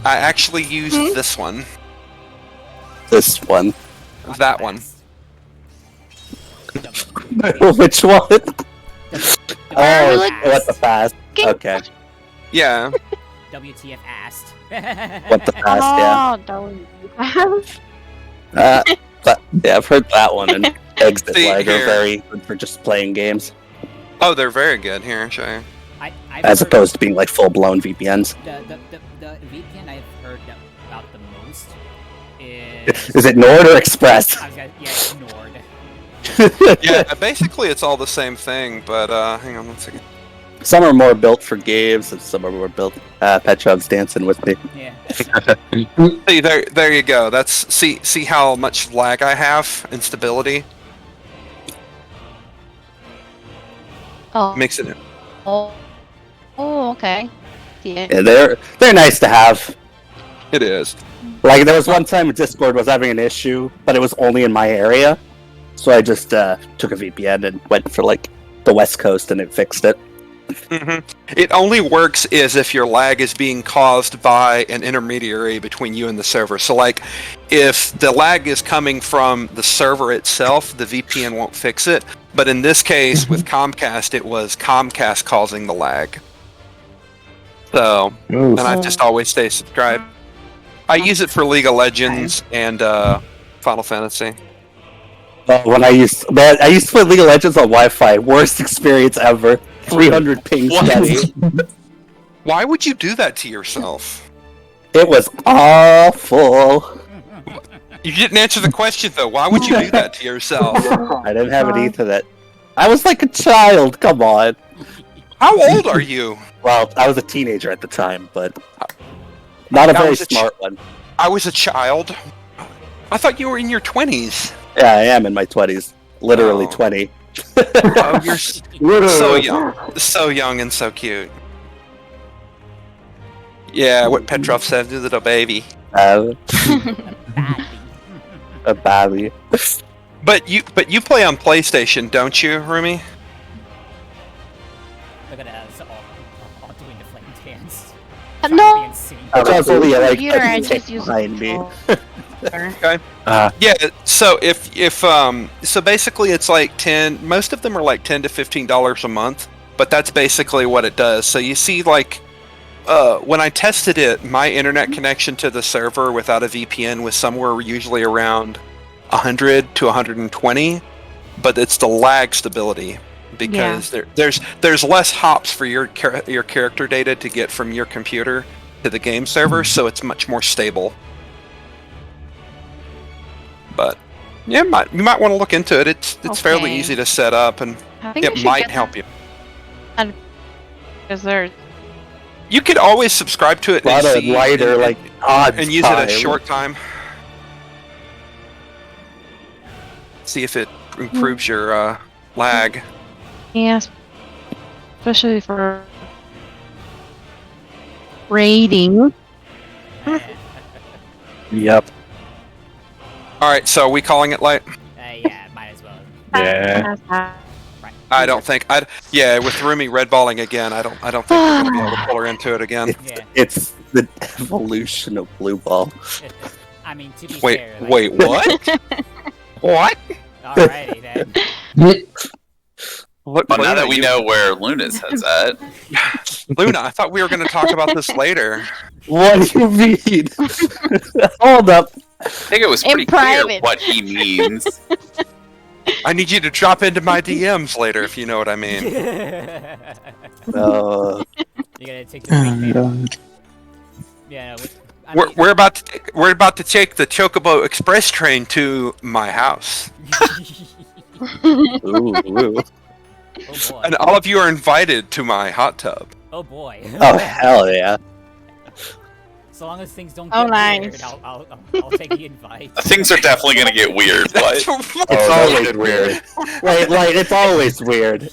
actually used this one, This one. that one. Which one? Are we What the fast? looking- Okay. Yeah. WTF asked. What the fast? Yeah. But yeah, I've heard that one. And exit See, lag are here. very good for just playing games, Oh, they're very good. Here, I'll show you. I've as heard- opposed to being like full blown VPNs. The VPN I've heard about the most is Is it Nord or Express? I was gonna, yeah, Nord. Yeah, basically it's all the same thing, but hang on one second. Some are more built for games, and some are more built. Petrov's dancing with me. Yeah. See, there you go. That's see how much lag I have and stability. Oh. Makes it. Oh, okay. Yeah. Yeah, they're nice to have. It is. Like there was one time Discord was having an issue, but it was only in my area, so I just took a VPN and went for like the West Coast, and it fixed it. It only works is if your lag is being caused by an intermediary between you and the server. So, like, if the lag is coming from the server itself, the VPN won't fix it. But in this case, with Comcast, it was Comcast causing the lag. So, Oof. and I just always stay subscribed. I use it for League of Legends and Final Fantasy. When I used to play League of Legends on Wi-Fi, worst experience ever. 300 ping What? steady. Why would you do that to yourself? It was awful. You didn't answer the question though. Why would you do that to yourself? I didn't have an Ethernet. I was like a child. Come on. How old are you? Well, I was a teenager at the time, but not a I very was a smart one. I was a child. I thought you were in your 20s. Yeah, I am in my 20s. Literally Oh. 20. Oh, you're so young and so cute. Yeah, what Petrov said to the little baby. Badly. Badly. But you play on PlayStation, don't you, Rumi? Look at us all doing the flame dance. No. Being seen. I was only like Computer, I a just tick use behind me. Okay. Yeah. So if so basically it's like most of them are like $10 to $15 a month, but that's basically what it does. So you see, like, when I tested it, my internet connection to the server without a VPN was somewhere usually around 100 to 120, but it's the lag stability because there's less hops for your character data to get from your computer to the game server, so it's much more stable. But yeah, you might want to look into it. It's fairly Okay. easy to set up, and I think I it should might get help you. because there's You could always subscribe to it A lot and of see lighter, and, like, odds and use it a time. short time. See if it improves your lag. yes, especially for raiding. Yep. All right, so are we calling it light? Yeah, might as well. Yeah. I don't think with Rumi redballing again. I don't think we're gonna be able to pull her into it again. Yeah. It's the evolution of blue ball. I mean, to be Wait, fair. wait, what? What? Alrighty then. What? Well, now Luna, that we you- know where Luna's head's at, Luna, I thought we were going to talk about this later. What do you mean? Hold up. I think it was In pretty clear private. what he means. I need you to drop into my DMs later, if you know what I mean. Uh, You gotta take the God. Yeah, no, We're about to take the Chocobo Express train to my house. ooh, ooh. Oh boy. And all of you are invited to my hot tub. Oh boy. Oh hell yeah! So long as things don't Oh, get nice. weird, I'll take the invite. Things are definitely gonna get weird, but It's Oh, always weird. Wait, it's always weird.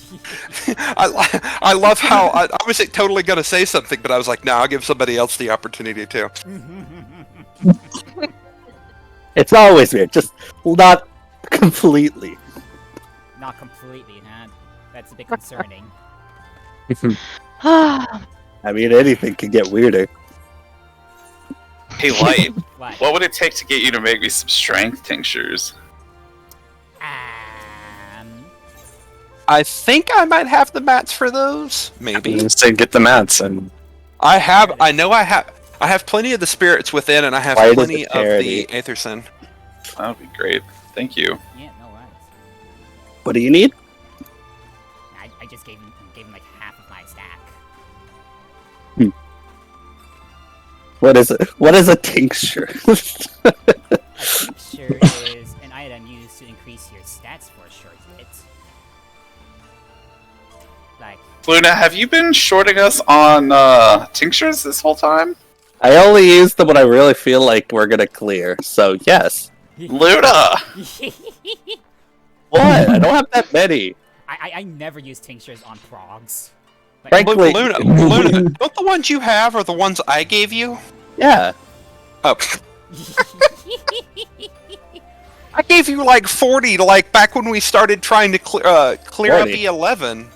I love how I was totally going to say something, but I was like, no, I'll give somebody else the opportunity to. It's always weird, just not completely. Not completely, huh? That's a bit concerning. Ah, I mean, anything can get weirder. hey, Light, What? what would it take to get you to make me some strength tinctures? I think I might have the mats for those. Maybe. Just say get the mats and I know I have plenty of the spirits within, and I have Why does plenty it of the parody? Aetherson. That would be great. Thank you. Yeah, no worries. What do you need? I just gave him like half of my stack. What is it? What is a tincture? A tincture is an item used to increase your stats for a short bit. Like, Luna, have you been shorting us on tinctures this whole time? I only use them when I really feel like we're gonna clear. So yes. Luna! What? I don't have that many. I never use tinctures on progs. Like, Frankly, Luna, don't the ones you have are the ones I gave you? yeah. Oh, I gave you like 40, like back when we started trying to clear up 40. E11,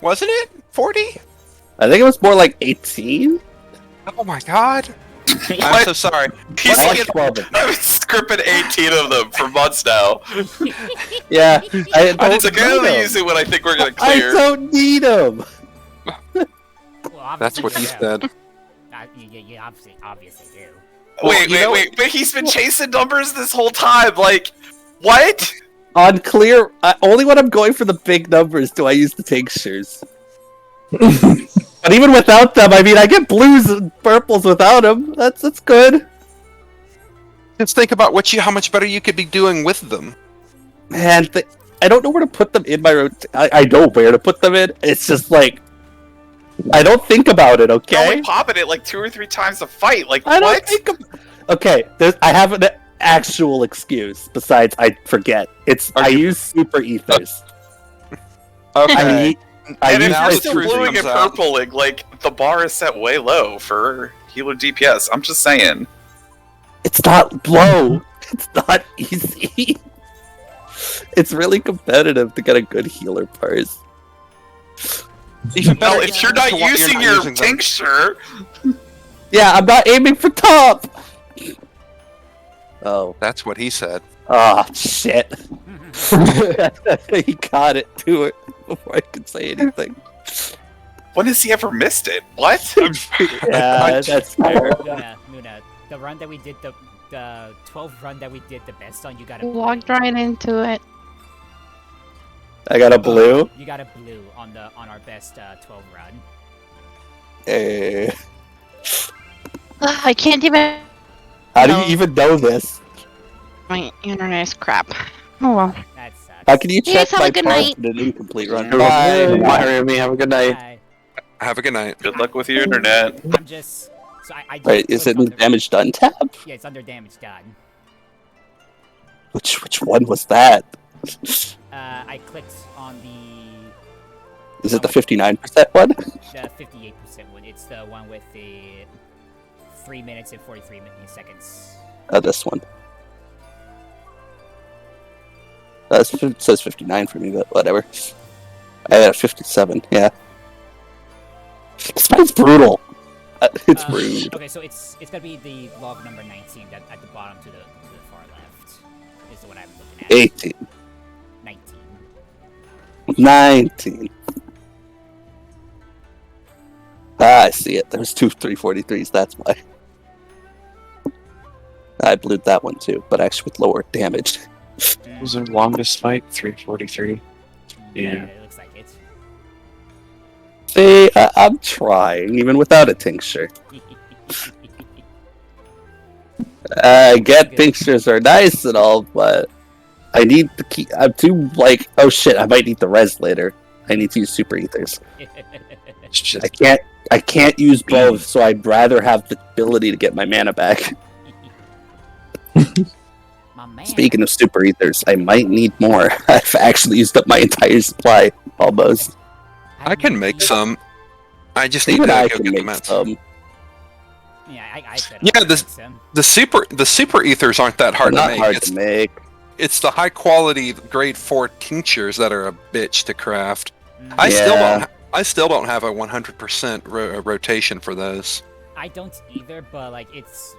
wasn't it? 40? I think it was more like 18. Oh my god! I'm What? so sorry. He's I like, like 12. I've been scripting 18 of them for months now. Yeah. I And don't it's like, I need only 'em. use it when I think we're gonna I clear. don't need them. well, That's what he obviously said. you obviously do. Wait, but he's been chasing numbers this whole time, like, what? On clear, only when I'm going for the big numbers do I use the tinctures. But even without them, I mean, I get blues and purples without them. That's good. Just think about how much better you could be doing with them. Man, I don't know where to put them in my I know where to put them in. It's just like I don't think about it. You're Okay. only popping it like 2 or 3 times a fight, like, I don't what? think. Okay, I have an actual excuse. Besides, I forget. I use super ethers. Okay. I And if now you're the still truth bluing and comes out. purpling, like, the bar is set way low for healer DPS. I'm just saying. It's not low. It's not easy. It's really competitive to get a good healer purse. Even better Well, if you're not to what using not your using them. tincture, Yeah, I'm not aiming for top. Oh. That's what he said. Ah, shit. He got it to it before I could say anything. when has he ever missed it? What? Yeah, that's fair. Luna, the run that we did, the 12 run that we did the best on, you got a walked right into it. I got a blue. You got a blue on our best 12 run. Eh. I can't even. How do No. you even know this? My internet is crap. Oh well. That sucks. How can you Yes, check have a my good pass night. in an incomplete run? Bye. Bye, Remy. Have a good night. Bye. Have a good night. Good luck with your internet. I'm just. So I just Wait, is it clicked in on the damage done tab? Yeah, it's under damage done. Which one was that? I clicked on the Is it the 59% one? 58% one. It's the one with the 3 minutes and 43 seconds. Oh, this one. It says 59 for me, but whatever. I had a 57, yeah. This one's brutal. It's rude. Okay, so it's gonna be the log number 19 that at the bottom to the far left is the one I'm looking at. 18. 19. 19. Ah, I see it. There's two 343s, that's why. I blew that one too, but actually with lower damage. What was our longest fight? 343. Yeah. It looks like it. See, I'm trying, even without a tincture. I get tinctures are nice and all, but I need the key. I'm too, like, oh shit, I might need the res later. I need to use super ethers. It's just I can't use both, so I'd rather have the ability to get my mana back. My man. Speaking of super ethers, I might need more. I've actually used up my entire supply, almost. I can make some. I just need Even to I go can get the make mats. some. Yeah, I said Yeah, I'll this- make some. The super ethers aren't that hard They're to not make. hard It's to make. it's the high quality grade 4 tinctures that are a bitch to craft. I Yeah. still don't have a 100% rotation for those. I don't either, but like it's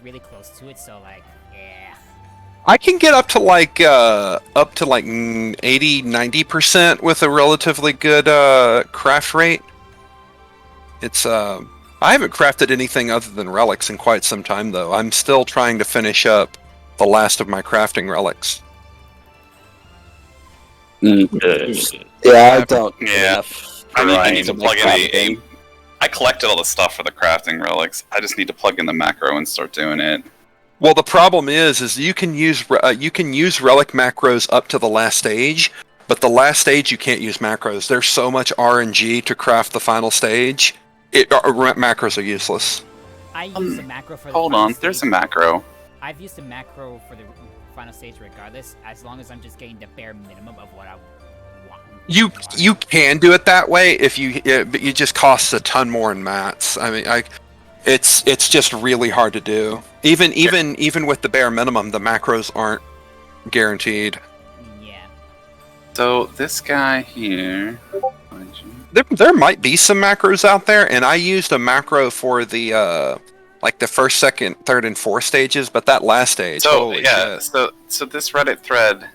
really close to it, so like yeah. I can get up to like 80-90% with a relatively good craft rate. It's I haven't crafted anything other than relics in quite some time though. I'm still trying to finish up the last of my crafting relics. Yeah, I don't. get Yeah. enough I need to grind plug in make crafting. I collected all the stuff for the crafting relics. I just need to plug in the macro and start doing it. Well, the problem is you can use relic macros up to the last stage, but the last stage you can't use macros. There's so much RNG to craft the final stage. Macros are useless. I use a macro for the Hold final on, there's a stage. macro. I've used a macro for the final stage regardless, as long as I'm just getting the bare minimum of what I want. You can do it that way if but it just costs a ton more in mats. I mean, it's just really hard to do. Even with the bare minimum, the macros aren't guaranteed. Yeah. So this guy here. There might be some macros out there, and I used a macro for the like the first, second, third, and fourth stages, but that last stage. So holy yeah, shit. so this Reddit thread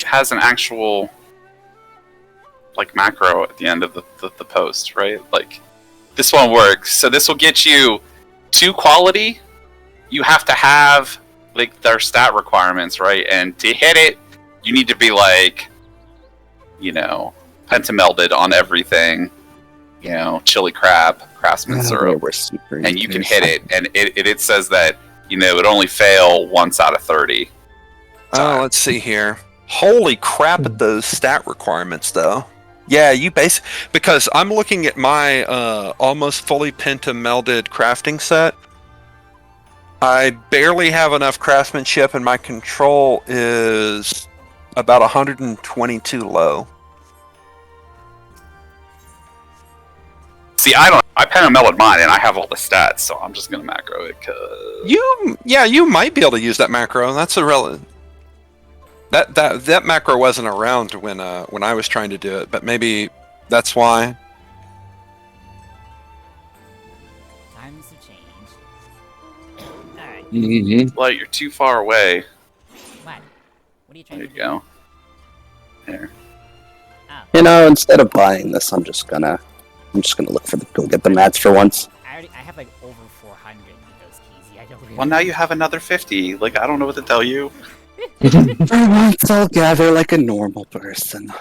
has an actual like macro at the end of the post, right? Like this one works. So this will get you 2 quality. You have to have like their stat requirements, right? And to hit it, you need to be like, pentamelded on everything. Chili crab, craftsman syrup, and you can hit it. And it says that it only fail once out of 30. Oh, let's see here. Holy crap at those stat requirements, though. Yeah, because I'm looking at my almost fully pentamelded crafting set. I barely have enough craftsmanship, and my control is about 122 low. See, I pentamelded mine, and I have all the stats, so I'm just gonna macro it. You might be able to use that macro. That's a that macro wasn't around when I was trying to do it, but maybe that's why. Times have changed. Alright. Like, you're too far away. What? What are you trying There to you do? go. There. Oh. Instead of buying this, I'm just gonna look for go get the mats for once. I have like over 400 with those keys. I don't really Well, now you have another 50. Like, I don't know what to tell you. For once, I'll gather like a normal person.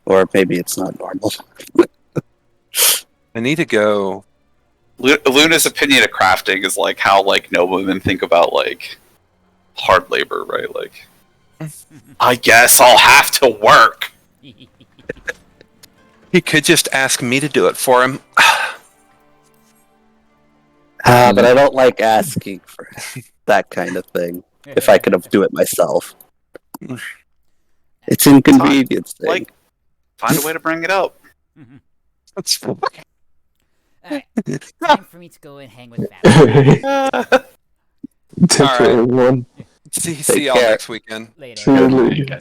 Or maybe it's not normal. I need to go. Luna's opinion of crafting is like how no women think about hard labor, right? Like, I guess I'll have to work. He could just ask me to do it for him. But I don't like asking for that kind of thing. If I could do it myself. It's inconvenience. Like, find a way to bring it up. That's Alright. Time for me to go and hang with family. Take care, everyone. see y'all care. next weekend. Later. See you later.